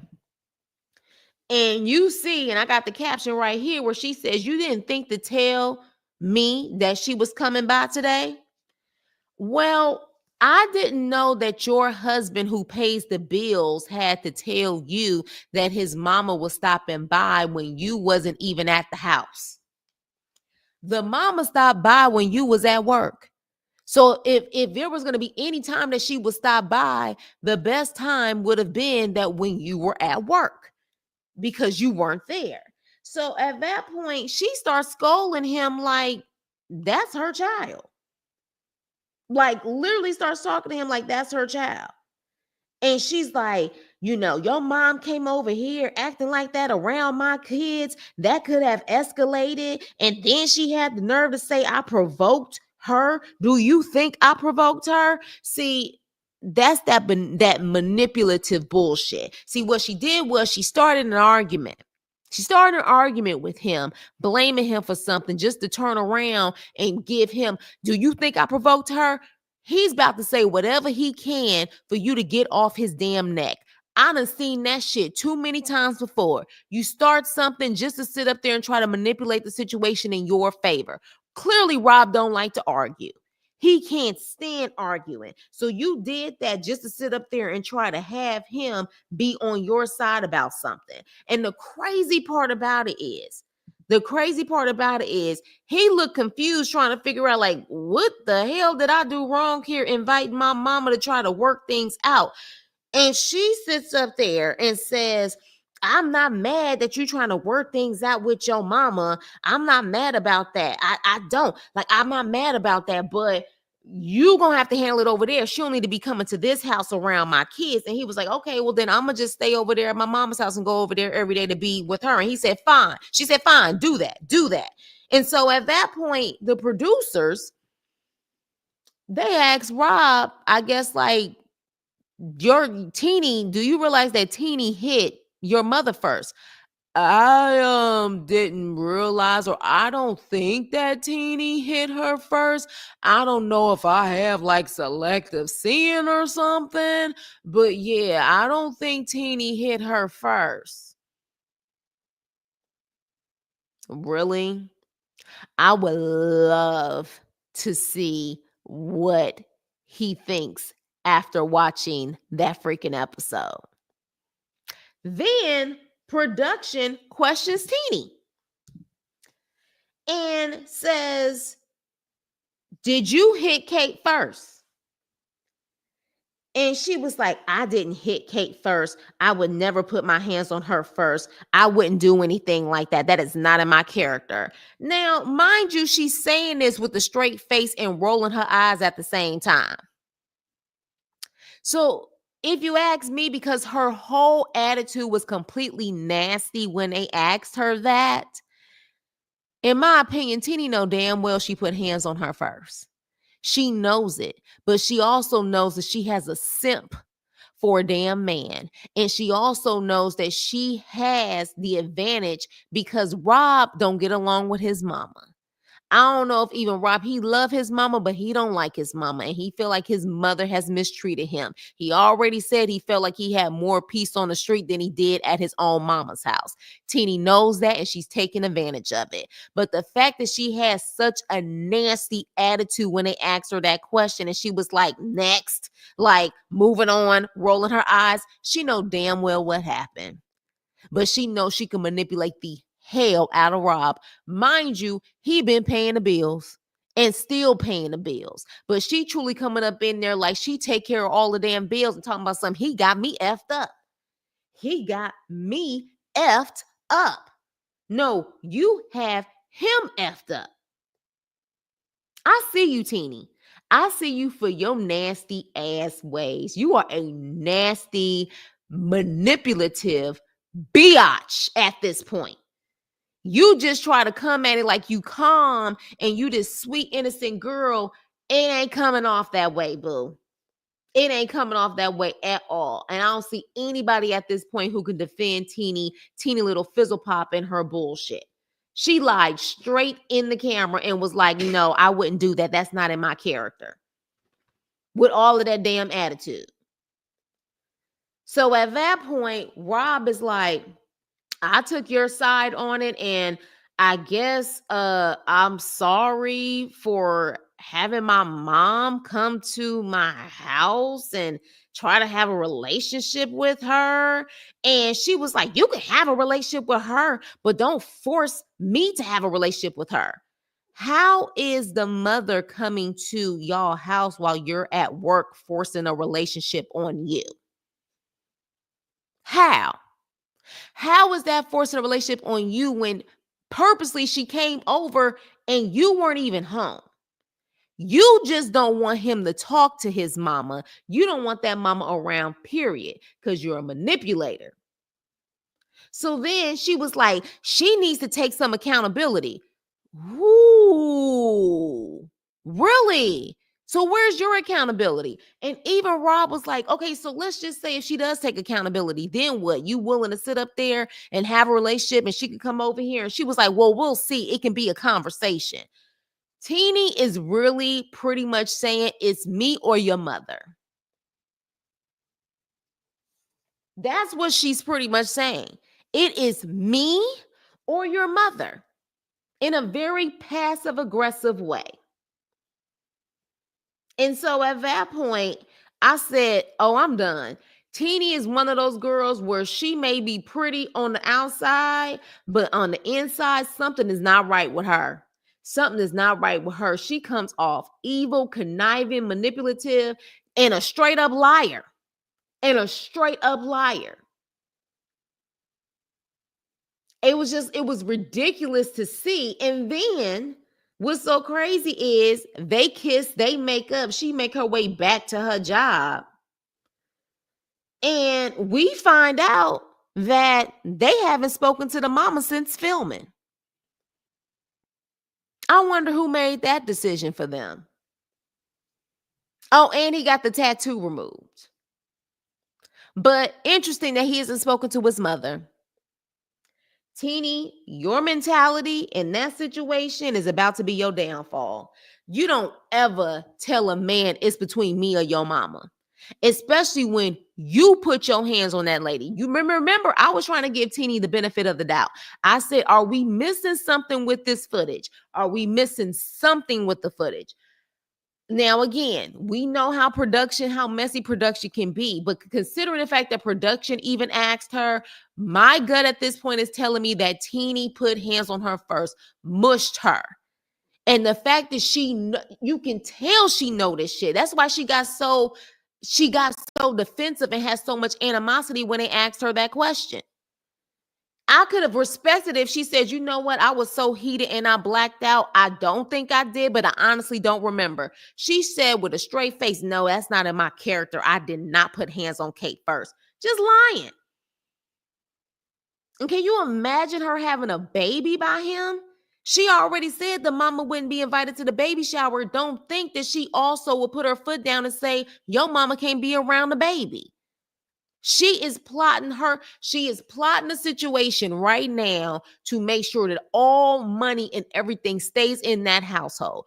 And you see, and I got the caption right here where she says, you didn't think to tell me that she was coming by today? Well, I didn't know that your husband who pays the bills had to tell you that his mama was stopping by when you wasn't even at the house. The mama stopped by when you was at work. So if there was going to be any time that she would stop by, the best time would have been that when you were at work, because you weren't there. So at that point, she starts scolding him like that's her child. Like literally starts talking to him like that's her child. And she's like, your mom came over here acting like that around my kids. That could have escalated. And then she had the nerve to say, I provoked her. Do you think I provoked her? See, that's that manipulative bullshit. See, what she did was she started an argument. She started an argument with him, blaming him for something just to turn around and give him, do you think I provoked her? He's about to say whatever he can for you to get off his damn neck. I done seen that shit too many times before. You start something just to sit up there and try to manipulate the situation in your favor. Clearly, Rob don't like to argue. He can't stand arguing. So you did that just to sit up there and try to have him be on your side about something. And the crazy part about it is he looked confused trying to figure out like, what the hell did I do wrong here inviting my mama to try to work things out? And she sits up there and says, I'm not mad that you're trying to work things out with your mama. I'm not mad about that. I don't. Like, I'm not mad about that, but you gonna have to handle it over there. She don't need to be coming to this house around my kids. And he was like, okay, well then I'm gonna just stay over there at my mama's house and go over there every day to be with her. And he said, fine. She said, fine, do that. And so at that point, the producers, they asked Rob, I guess, like, your Teeny, do you realize that Teeny hit your mother first? I didn't realize, or I don't think that Teeny hit her first. I don't know if I have like selective seeing or something, but yeah, I don't think Teeny hit her first. Really? I would love to see what he thinks after watching that freaking episode. Then production questions Teeny and says, did you hit Kate first? And she was like, I didn't hit Kate first. I would never put my hands on her first. I wouldn't do anything like that. That is not in my character. Now, mind you, she's saying this with a straight face and rolling her eyes at the same time. So if you ask me, because her whole attitude was completely nasty when they asked her that, in my opinion, Tini know damn well she put hands on her first. She knows it, but she also knows that she has a simp for a damn man. And she also knows that she has the advantage because Rob don't get along with his mama. I don't know if even Rob, he love his mama, but he don't like his mama. And he feel like his mother has mistreated him. He already said he felt like he had more peace on the street than he did at his own mama's house. Teeny knows that and she's taking advantage of it. But the fact that she has such a nasty attitude when they asked her that question and she was like, next, like moving on, rolling her eyes, she know damn well what happened. But she knows she can manipulate the hell out of Rob. Mind you, he been paying the bills and still paying the bills. But she truly coming up in there like she take care of all the damn bills and talking about something. He got me effed up. He got me effed up. No, you have him effed up. I see you, Teeny. I see you for your nasty ass ways. You are a nasty, manipulative biatch at this point. You just try to come at it like you calm and you this sweet, innocent girl. It ain't coming off that way, boo. It ain't coming off that way at all. And I don't see anybody at this point who can defend teeny little fizzle pop and her bullshit. She lied straight in the camera and was like, no, I wouldn't do that. That's not in my character. With all of that damn attitude. So at that point, Rob is like, I took your side on it, and I guess I'm sorry for having my mom come to my house and try to have a relationship with her. And she was like, you can have a relationship with her, but don't force me to have a relationship with her. How is the mother coming to y'all house while you're at work forcing a relationship on you? How? How is that forcing a relationship on you when purposely she came over and you weren't even home? You just don't want him to talk to his mama. You don't want that mama around, period, because you're a manipulator. So then she was like, she needs to take some accountability. Ooh, really? So where's your accountability? And even Rob was like, okay, so let's just say if she does take accountability, then what? You willing to sit up there and have a relationship and she can come over here? And she was like, well, we'll see. It can be a conversation. Teeny is really pretty much saying it's me or your mother. That's what she's pretty much saying. It is me or your mother in a very passive aggressive way. And so at that point, I said, oh, I'm done. Teeny is one of those girls where she may be pretty on the outside, but on the inside, something is not right with her. Something is not right with her. She comes off evil, conniving, manipulative, and a straight up liar. And a straight up liar. It was ridiculous to see. And then what's so crazy is they kiss, they make up. She make her way back to her job. And we find out that they haven't spoken to the mama since filming. I wonder who made that decision for them. Oh, and he got the tattoo removed. But interesting that he hasn't spoken to his mother. Teeny, your mentality in that situation is about to be your downfall. You don't ever tell a man it's between me or your mama, especially when you put your hands on that lady. You remember, I was trying to give Teeny the benefit of the doubt. I said, are we missing something with this footage? Are we missing something with the footage? Now, again, we know how messy production can be, but considering the fact that production even asked her, my gut at this point is telling me that Teeny put hands on her first, mushed her. And the fact that you can tell she know this shit. That's why she got so she got so defensive and has so much animosity when they asked her that question. I could have respected if she said, you know what, I was so heated and I blacked out. I don't think I did, but I honestly don't remember. She said with a straight face, no, that's not in my character. I did not put hands on Kate first. Just lying. And can you imagine her having a baby by him? She already said the mama wouldn't be invited to the baby shower. Don't think that she also will put her foot down and say, your mama can't be around the baby. She is plotting a situation right now to make sure that all money and everything stays in that household.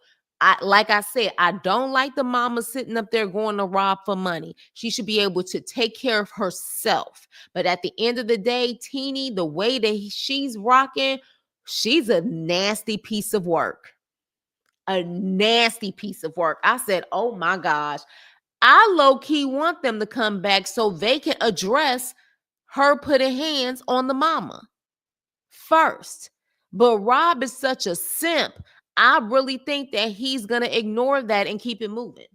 Like I said, I don't like the mama sitting up there going to rob for money. She should be able to take care of herself. But at the end of the day, Teeny, the way that she's rocking, she's a nasty piece of work. A nasty piece of work. I said, oh my gosh. I low-key want them to come back so they can address her putting hands on the mama first. But Rob is such a simp. I really think that he's going to ignore that and keep it moving.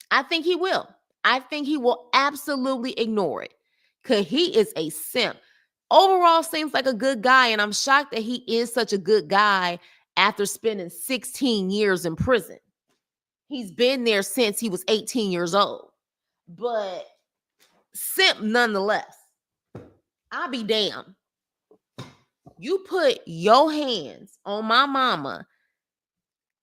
I think he will. I think he will absolutely ignore it because he is a simp. Overall, seems like a good guy, and I'm shocked that he is such a good guy after spending 16 years in prison. He's been there since he was 18 years old. But simp nonetheless. I'll be damned. You put your hands on my mama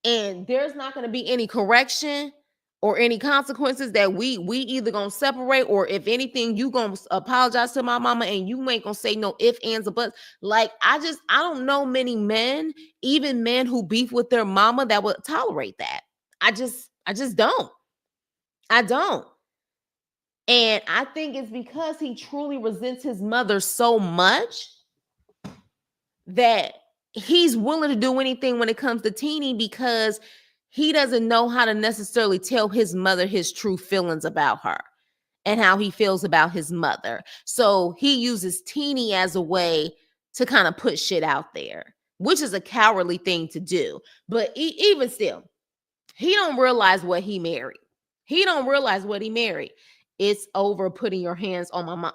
and there's not going to be any correction or any consequences that we either going to separate, or if anything, you going to apologize to my mama and you ain't going to say no ifs, ands, or buts. Like, I don't know many men, even men who beef with their mama, that would tolerate that. I just don't. I don't. And I think it's because he truly resents his mother so much that he's willing to do anything when it comes to Teeny, because he doesn't know how to necessarily tell his mother his true feelings about her and how he feels about his mother. So he uses Teeny as a way to kind of put shit out there, which is a cowardly thing to do. But even still, he don't realize what he married. He don't realize what he married. It's over putting your hands on my mom.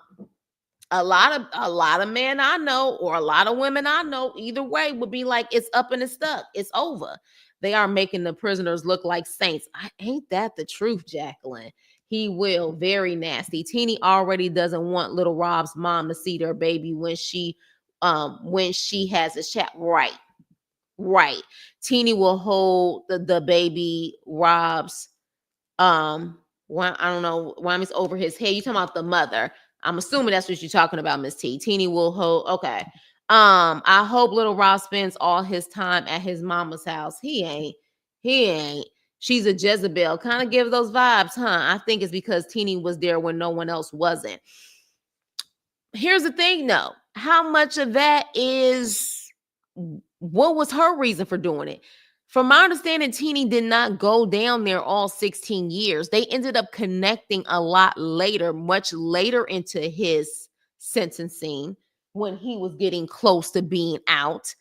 A lot of men I know, or a lot of women I know, either way, would be like, it's up and it's stuck. It's over. They are making the prisoners look like saints. Ain't that the truth, Jacqueline? He will. Very nasty. Teeny already doesn't want little Rob's mom to see their baby when she has a chat. Right. Teeny will hold the baby Rob's I don't know, Whammies over his head. You talking about the mother? I'm assuming that's what you're talking about, Miss T. Teeny will hold. Okay. I hope little Rob spends all his time at his mama's house. He ain't. She's a Jezebel. Kind of gives those vibes, huh? I think it's because Teeny was there when no one else wasn't. Here's the thing, though. How much of that is, what was her reason for doing it? From my understanding, Teeny did not go down there all 16 years. They ended up connecting a lot later, much later into his sentencing, when he was getting close to being out.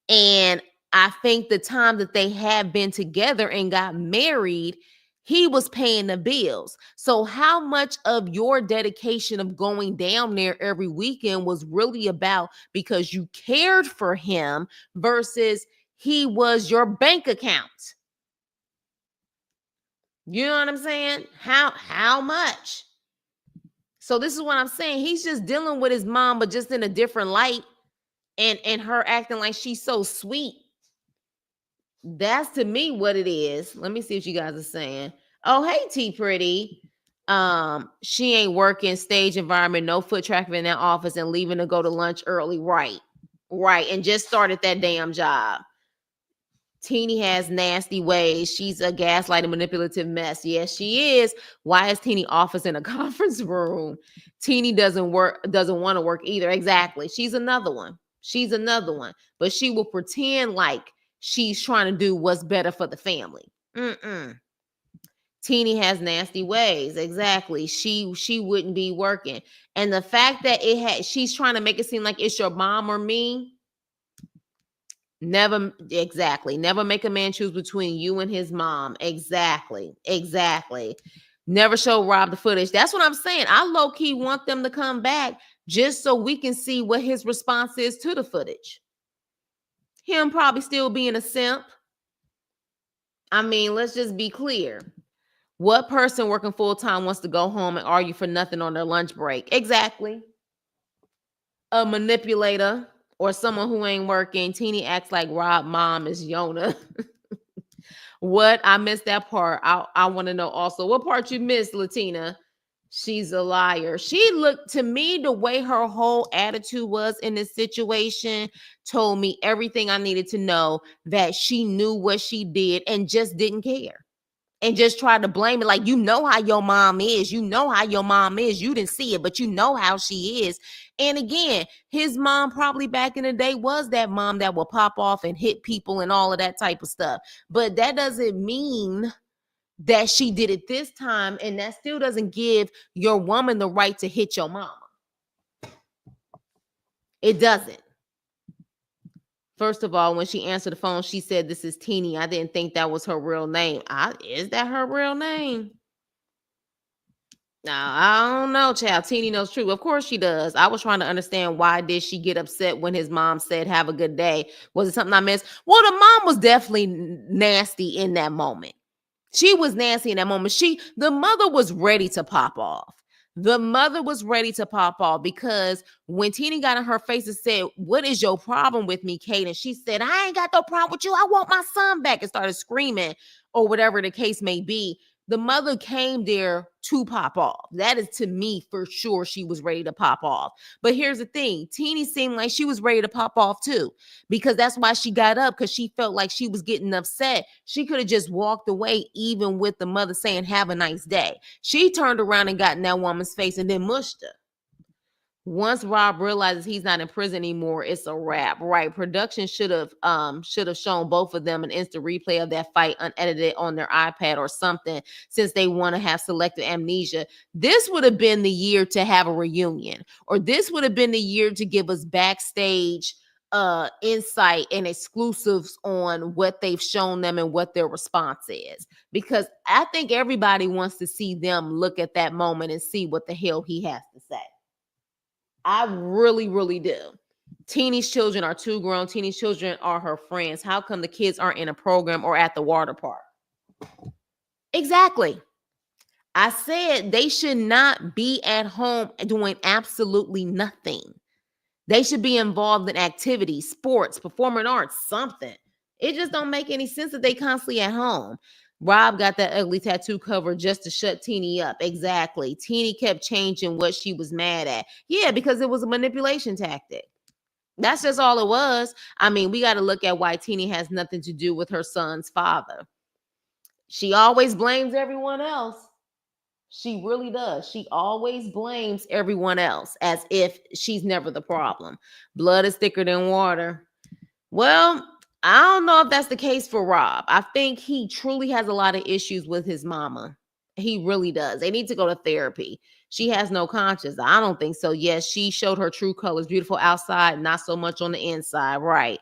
And I think the time that they had been together and got married, he was paying the bills. So how much of your dedication of going down there every weekend was really about because you cared for him versus he was your bank account? You know what I'm saying? How much? So this is what I'm saying. He's just dealing with his mom, but just in a different light, and her acting like she's so sweet. That's to me what it is. Let me see what you guys are saying. Oh, hey, T Pretty. She ain't working, stage environment, no foot traffic in that office, and leaving to go to lunch early. Right. And just started that damn job. Teeny has nasty ways. She's a gaslighting, manipulative mess. Yes, she is. Why is Teeny office in a conference room? Teeny doesn't want to work either. Exactly. She's another one. But she will pretend like she's trying to do what's better for the family. Teeny has nasty ways. Exactly. She wouldn't be working. And the fact that she's trying to make it seem like it's your mom or me. Never make a man choose between you and his mom. Exactly. Never show Rob the footage. That's what I'm saying. I low-key want them to come back just so we can see what his response is to the footage. Him probably still being a simp. I mean, let's just be clear. What person working full-time wants to go home and argue for nothing on their lunch break? Exactly. A manipulator or someone who ain't working. Teeny acts like Rob mom is Yona. What? I missed that part. I want to know also. What part you missed, Latina? She's a liar. She looked to me, the way her whole attitude was in this situation told me everything I needed to know, that she knew what she did and just didn't care. And just tried to blame it, like, you know how your mom is. You know how your mom is. You didn't see it, but you know how she is. And again, his mom probably back in the day was that mom that will pop off and hit people and all of that type of stuff. But that doesn't mean that she did it this time. And that still doesn't give your woman the right to hit your mama. It doesn't. First of all, when she answered the phone, she said, "This is Teeny." I didn't think that was her real name. Is that her real name? Now, I don't know, child. Teeny knows true. Of course she does. I was trying to understand, why did she get upset when his mom said, "Have a good day"? Was it something I missed? Well, the mom was definitely nasty in that moment. She was nasty in that moment. The mother was ready to pop off. The mother was ready to pop off because when Teeny got in her face and said, "What is your problem with me, Kate?" And she said, "I ain't got no problem with you. I want my son back," and started screaming or whatever the case may be. The mother came there to pop off. That is, to me, for sure, she was ready to pop off. But here's the thing. Teeny seemed like she was ready to pop off too, because that's why she got up, because she felt like she was getting upset. She could have just walked away, even with the mother saying, "Have a nice day." She turned around and got in that woman's face and then mushed her. Once Rob realizes he's not in prison anymore, it's a wrap, right? Production should have shown both of them an instant replay of that fight unedited on their iPad or something, since they want to have selective amnesia. This would have been the year to have a reunion, or this would have been the year to give us backstage insight and exclusives on what they've shown them and what their response is, because I think everybody wants to see them look at that moment and see what the hell he has to say. I really, really do. Teeny's children are too grown. Teeny's children are her friends. How come the kids aren't in a program or at the water park? Exactly. I said they should not be at home doing absolutely nothing. They should be involved in activities, sports, performing arts, something. It just don't make any sense that they constantly at home. Rob got that ugly tattoo cover just to shut Teeny up. Exactly. Teeny kept changing what she was mad at. Yeah, because it was a manipulation tactic. That's just all it was. I mean, we got to look at why Teeny has nothing to do with her son's father. She always blames everyone else. She really does. She always blames everyone else as if she's never the problem. Blood is thicker than water. Well, I don't know if that's the case for Rob. I think he truly has a lot of issues with his mama. He really does. They need to go to therapy. She has no conscience. I don't think so. Yes, she showed her true colors, beautiful outside, not so much on the inside. Right.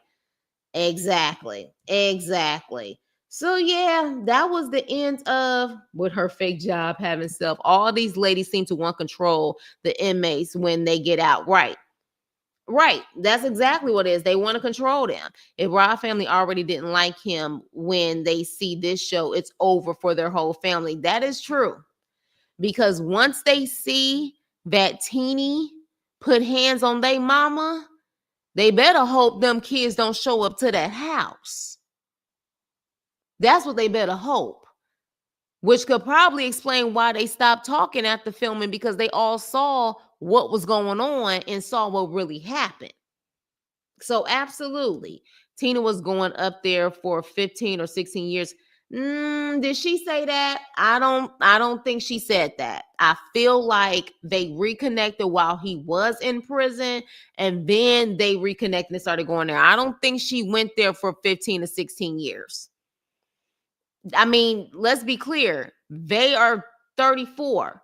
Exactly. Exactly. So yeah, that was the end of, with her fake job having self. All these ladies seem to want control the inmates when they get out. Right. Right. That's exactly what it is. They want to control them. If Rob family already didn't like him when they see this show, it's over for their whole family. That is true. Because once they see that Teeny put hands on their mama, they better hope them kids don't show up to that house. That's what they better hope. Which could probably explain why they stopped talking after filming, because they all saw what was going on and saw what really happened. So absolutely, Tina was going up there for 15 or 16 years. Did she say that? I don't think she said that. I feel like they reconnected while he was in prison, and then they reconnected and started going there. I don't think she went there for 15 to 16 years. I mean, let's be clear. They are 34.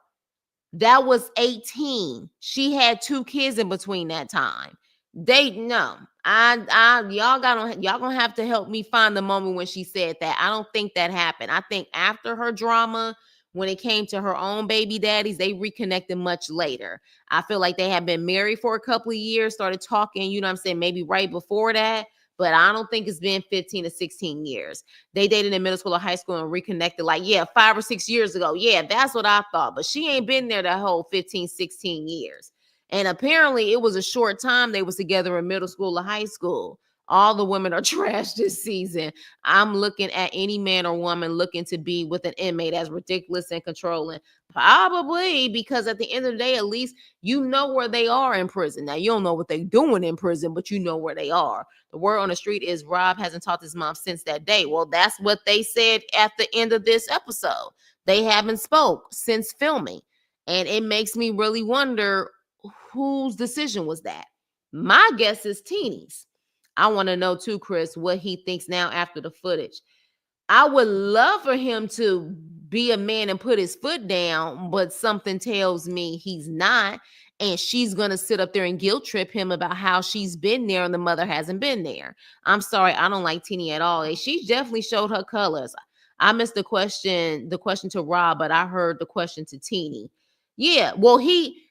That was 18. She had 2 kids in between that time. They no. Y'all gonna have to help me find the moment when she said that. I don't think that happened. I think after her drama, when it came to her own baby daddies, they reconnected much later. I feel like they had been married for a couple of years, started talking, you know what I'm saying, maybe right before that. But I don't think it's been 15 to 16 years. They dated in middle school or high school and reconnected like, 5 or 6 years ago. Yeah, that's what I thought. But she ain't been there that whole 15, 16 years. And apparently it was a short time they was together in middle school or high school. All the women are trash this season. I'm looking at any man or woman looking to be with an inmate as ridiculous and controlling. Probably because at the end of the day, at least you know where they are in prison. Now, you don't know what they're doing in prison, but you know where they are. The word on the street is Rob hasn't talked to his mom since that day. Well, that's what they said at the end of this episode. They haven't spoke since filming. And it makes me really wonder whose decision was that. My guess is Teeny's. I want to know too, Chris, what he thinks now after the footage. I would love for him to be a man and put his foot down, but something tells me he's not. And she's going to sit up there and guilt trip him about how she's been there and the mother hasn't been there. I'm sorry, I don't like Teeny at all. She definitely showed her colors. I missed the question to Rob, but I heard the question to Teeny. Yeah, well,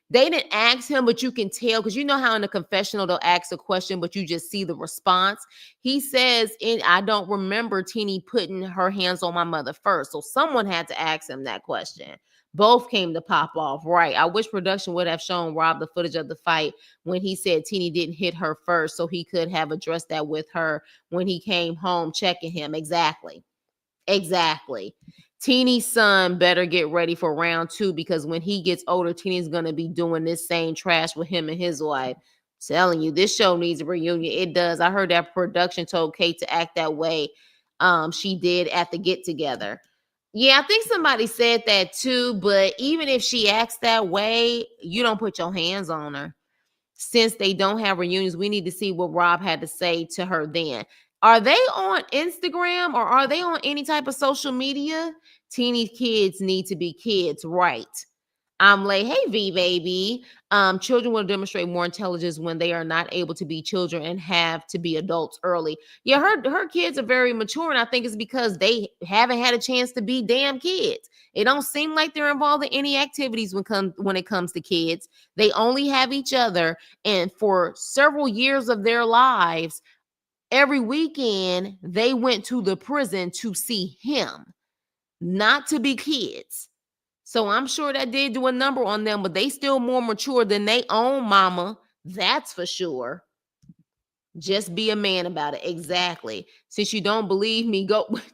they didn't ask him, but you can tell, because you know how in the confessional they'll ask a question, but you just see the response. He says, I don't remember Teeny putting her hands on my mother first. So someone had to ask him that question. Both came to pop off. Right. I wish production would have shown Rob the footage of the fight when he said Teeny didn't hit her first, so he could have addressed that with her when he came home checking him. Exactly. Teeny's son better get ready for round 2, because when he gets older, Teeny's going to be doing this same trash with him and his wife. Telling you, this show needs a reunion. It does. I heard that production told Kate to act that way. She did at the get together. Yeah, I think somebody said that too, but even if she acts that way, you don't put your hands on her. Since they don't have reunions, we need to see what Rob had to say to her then. Are they on Instagram or are they on any type of social media? Teeny kids need to be kids, right? I'm like, hey, V baby. Children will demonstrate more intelligence when they are not able to be children and have to be adults early. Yeah, her kids are very mature, and I think it's because they haven't had a chance to be damn kids. It don't seem like they're involved in any activities when it comes to kids. They only have each other, and for several years of their lives, every weekend they went to the prison to see him, not to be kids. So I'm sure that did do a number on them, but they still more mature than they own mama. That's for sure. Just be a man about it. Exactly. Since you don't believe me,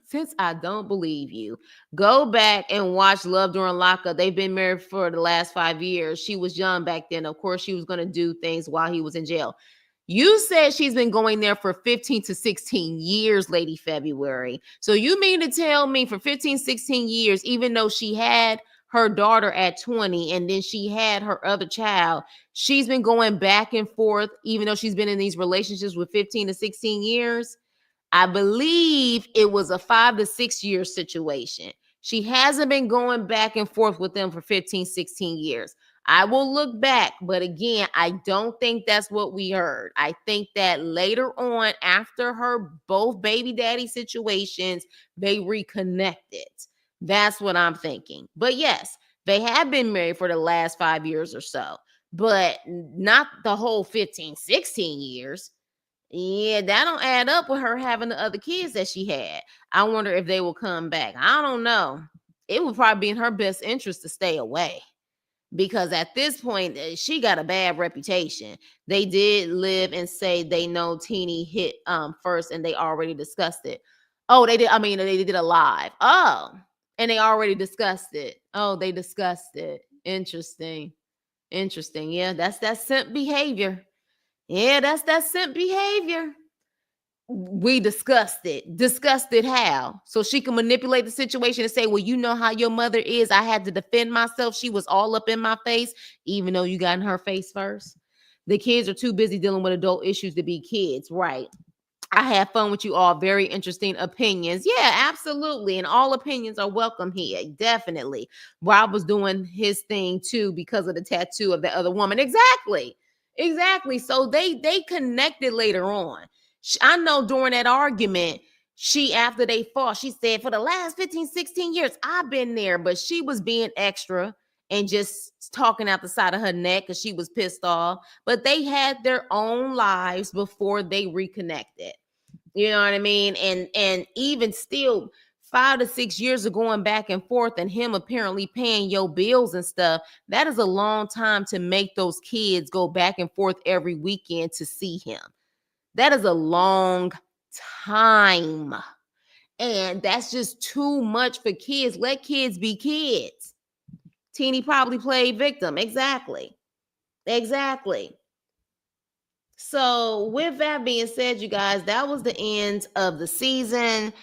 since I don't believe you, go back and watch Love During Lockup. They've been married for the last 5 years. She was young back then. Of course, she was going to do things while he was in jail. You said she's been going there for 15 to 16 years, Lady February. So you mean to tell me for 15, 16 years, even though she had her daughter at 20 and then she had her other child, she's been going back and forth, even though she's been in these relationships with 15 to 16 years? I believe it was a 5 to 6 year situation. She hasn't been going back and forth with them for 15, 16 years. I will look back, but again, I don't think that's what we heard. I think that later on, after her both baby daddy situations, they reconnected. That's what I'm thinking. But yes, they have been married for the last 5 years or so, but not the whole 15, 16 years. Yeah, that don't add up with her having the other kids that she had. I wonder if they will come back. I don't know. It would probably be in her best interest to stay away, because at this point, she got a bad reputation. They did live and say they know Teeny hit first, and they already discussed it. Oh, they did. I mean, they did a live. Oh, and they already discussed it. Oh, they discussed it. Interesting. Yeah, that's that simp behavior. Yeah, that's that simp behavior. We discussed it. Discussed it how? So she can manipulate the situation and say, well, you know how your mother is. I had to defend myself. She was all up in my face, even though you got in her face first. The kids are too busy dealing with adult issues to be kids. Right. I had fun with you all. Very interesting opinions. Yeah, absolutely. And all opinions are welcome here. Definitely. Rob was doing his thing too because of the tattoo of the other woman. Exactly. So they connected later on. I know during that argument, After they fought, she said, for the last 15, 16 years, I've been there. But she was being extra and just talking out the side of her neck because she was pissed off. But they had their own lives before they reconnected. You know what I mean? And even still, 5 to 6 years of going back and forth and him apparently paying your bills and stuff, that is a long time to make those kids go back and forth every weekend to see him. That is a long time. And that's just too much for kids. Let kids be kids. Teeny probably played victim. Exactly. So with that being said, you guys, that was the end of the season.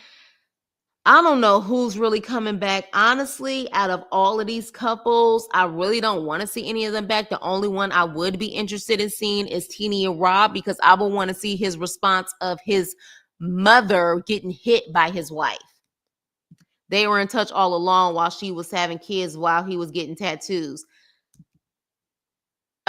I don't know who's really coming back. Honestly, out of all of these couples, I really don't want to see any of them back. The only one I would be interested in seeing is Teeny and Rob, because I would want to see his response of his mother getting hit by his wife. They were in touch all along while she was having kids, while he was getting tattoos.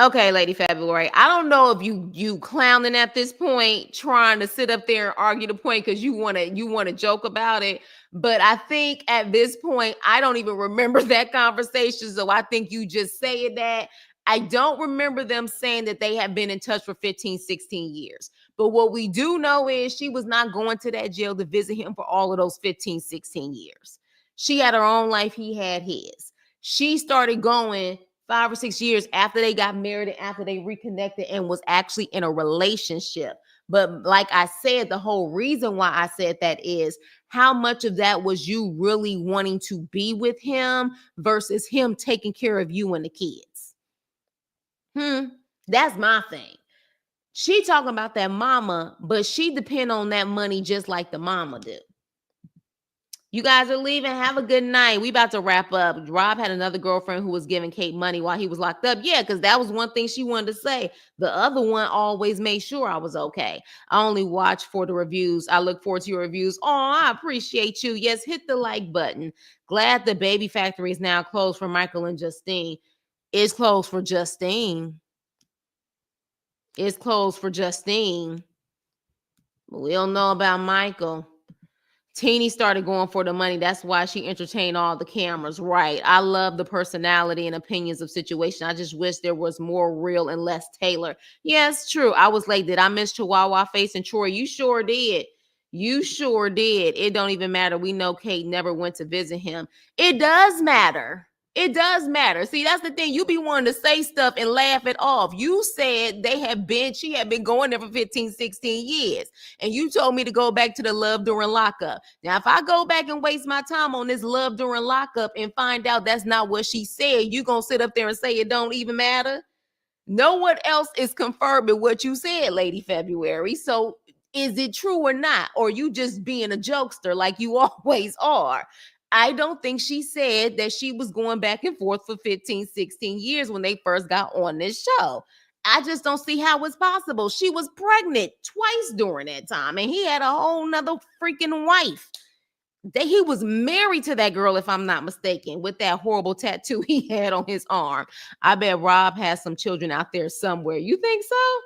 Okay, Lady February, I don't know if you clowning at this point, trying to sit up there and argue the point because you want to joke about it. But I think at this point, I don't even remember that conversation. So I think you just saying that. I don't remember them saying that they have been in touch for 15, 16 years. But what we do know is she was not going to that jail to visit him for all of those 15, 16 years. She had her own life. He had his. She started going 5 or 6 years after they got married and after they reconnected and was actually in a relationship. But like I said, the whole reason why I said that is how much of that was you really wanting to be with him versus him taking care of you and the kids. That's my thing. She talking about that mama, but she depend on that money just like the mama do. You guys are leaving. Have a good night. We about to wrap up. Rob had another girlfriend who was giving Kate money while he was locked up. Yeah, because that was one thing she wanted to say. The other one always made sure I was okay. I only watch for the reviews. I look forward to your reviews. Oh, I appreciate you. Yes, hit the like button. Glad the baby factory is now closed for Michael and Justine. It's closed for Justine. It's closed for Justine. We don't know about Michael. Teeny started going for the money. That's why she entertained all the cameras. Right. I love the personality and opinions of situation. I just wish there was more real and less Taylor. Yes, true. I was late. Did I miss Chihuahua Face and Troy? You sure did. You sure did. It don't even matter. We know Kate never went to visit him. It does matter. It does matter. See, that's the thing. You be wanting to say stuff and laugh it off. You said she had been going there for 15, 16 years. And you told me to go back to the love during lockup. Now, if I go back and waste my time on this love during lockup and find out that's not what she said, you going to sit up there and say it don't even matter? No one else is confirming what you said, Lady February. So is it true or not? Or you just being a jokester like you always are? I don't think she said that she was going back and forth for 15, 16 years when they first got on this show. I just don't see how it's possible. She was pregnant twice during that time, and he had a whole nother freaking wife. He was married to that girl, if I'm not mistaken, with that horrible tattoo he had on his arm. I bet Rob has some children out there somewhere. You think so?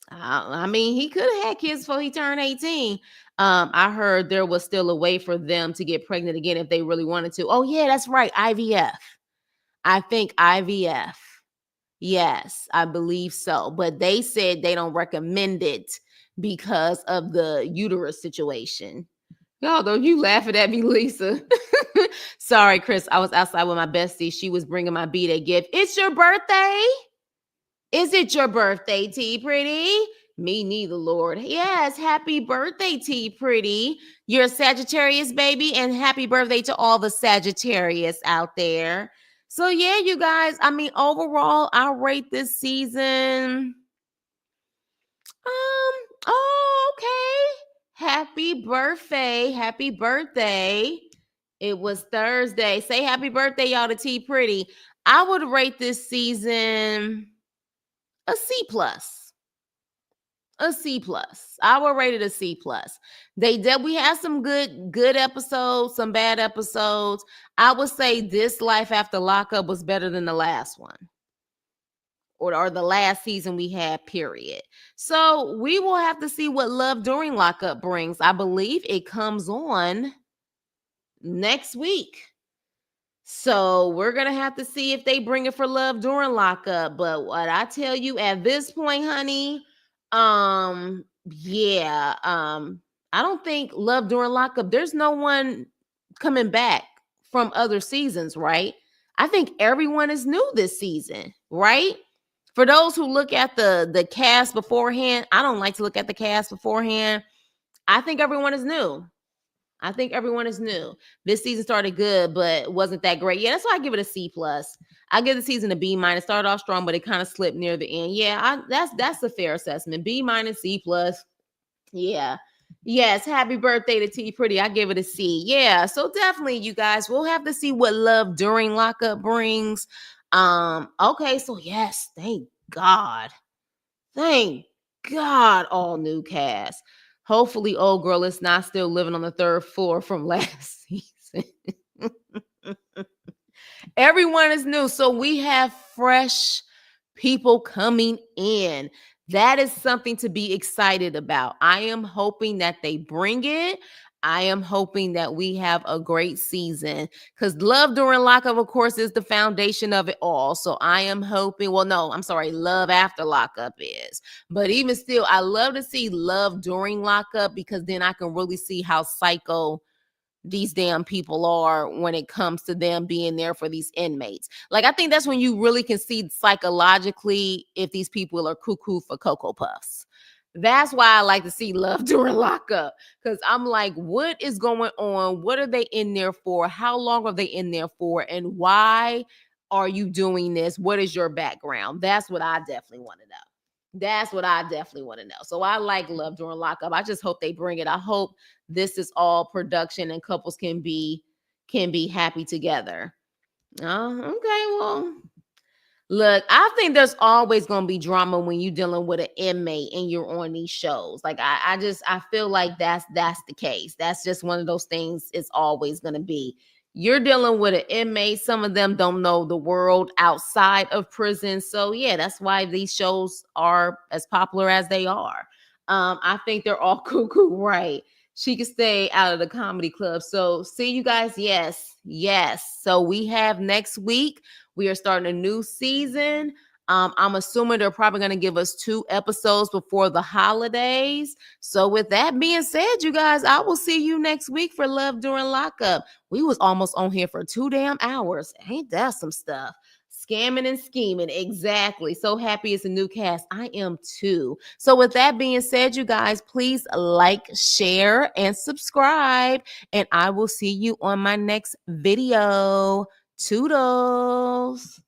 I mean, he could have had kids before he turned 18. I heard there was still a way for them to get pregnant again if they really wanted to. Oh, yeah, that's right. IVF. I think IVF. Yes, I believe so. But they said they don't recommend it because of the uterus situation. Y'all, don't you laughing at me, Lisa? Sorry, Chris. I was outside with my bestie. She was bringing my B-Day gift. It's your birthday? Is it your birthday, T Pretty? Me neither, Lord. Yes, happy birthday, T Pretty. You're a Sagittarius, baby, and happy birthday to all the Sagittarius out there. So yeah, you guys, I mean, overall, I rate this season. Oh, okay. Happy birthday. Happy birthday. It was Thursday. Say happy birthday, y'all, to T Pretty. I would rate this season a C plus. A C plus. I would rate it a C plus. We had some good episodes, some bad episodes. I would say this Life After Lockup was better than the last one. or the last season we had, period. So we will have to see what Love During Lockup brings. I believe it comes on next week. So we're going to have to see if they bring it for Love During Lockup. But what I tell you at this point, honey, yeah, I don't think Love During Lockup, there's no one coming back from other seasons, right? I think everyone is new this season, right? For those who look at the cast beforehand, I don't like to look at the cast beforehand. I think everyone is new. I think everyone is new. This season started good, but wasn't that great. Yeah, that's why I give it a C plus. I give the season a B minus. Started off strong, but it kind of slipped near the end. Yeah, that's a fair assessment. B minus, C plus. Yeah. Yes, happy birthday to T Pretty. I give it a C. Yeah, so definitely, you guys, we'll have to see what Love During Lockup brings. Okay, so yes, thank God. Thank God, all new cast. Hopefully, old girl is not still living on the third floor from last season. Everyone is new. So we have fresh people coming in. That is something to be excited about. I am hoping that they bring it. I am hoping that we have a great season because Love During Lockup, of course, is the foundation of it all. So I am hoping, well, no, I'm sorry, Love After Lockup is. But even still, I love to see Love During Lockup because then I can really see how psycho these damn people are when it comes to them being there for these inmates. Like, I think that's when you really can see psychologically if these people are cuckoo for Cocoa Puffs. That's why I like to see Love During Lockup, because I'm like, what is going on? What are they in there for? How long are they in there for? And why are you doing this? What is your background? That's what I definitely want to know. That's what I definitely want to know. So I like Love During Lockup. I just hope they bring it. I hope this is all production and couples can be happy together. Okay, well, look, I think there's always going to be drama when you're dealing with an inmate and you're on these shows. Like I feel like that's the case. That's just one of those things it's always going to be. You're dealing with an inmate. Some of them don't know the world outside of prison. So yeah, that's why these shows are as popular as they are. I think they're all cuckoo, right? She could stay out of the comedy club. So see you guys. Yes. So we have next week. We are starting a new season. I'm assuming they're probably going to give us 2 episodes before the holidays. So with that being said, you guys, I will see you next week for Love During Lockup. We was almost on here for 2 damn hours. Ain't that some stuff? Scamming and scheming. Exactly. So happy it's a new cast. I am too. So with that being said, you guys, please like, share, and subscribe. And I will see you on my next video. Toodles.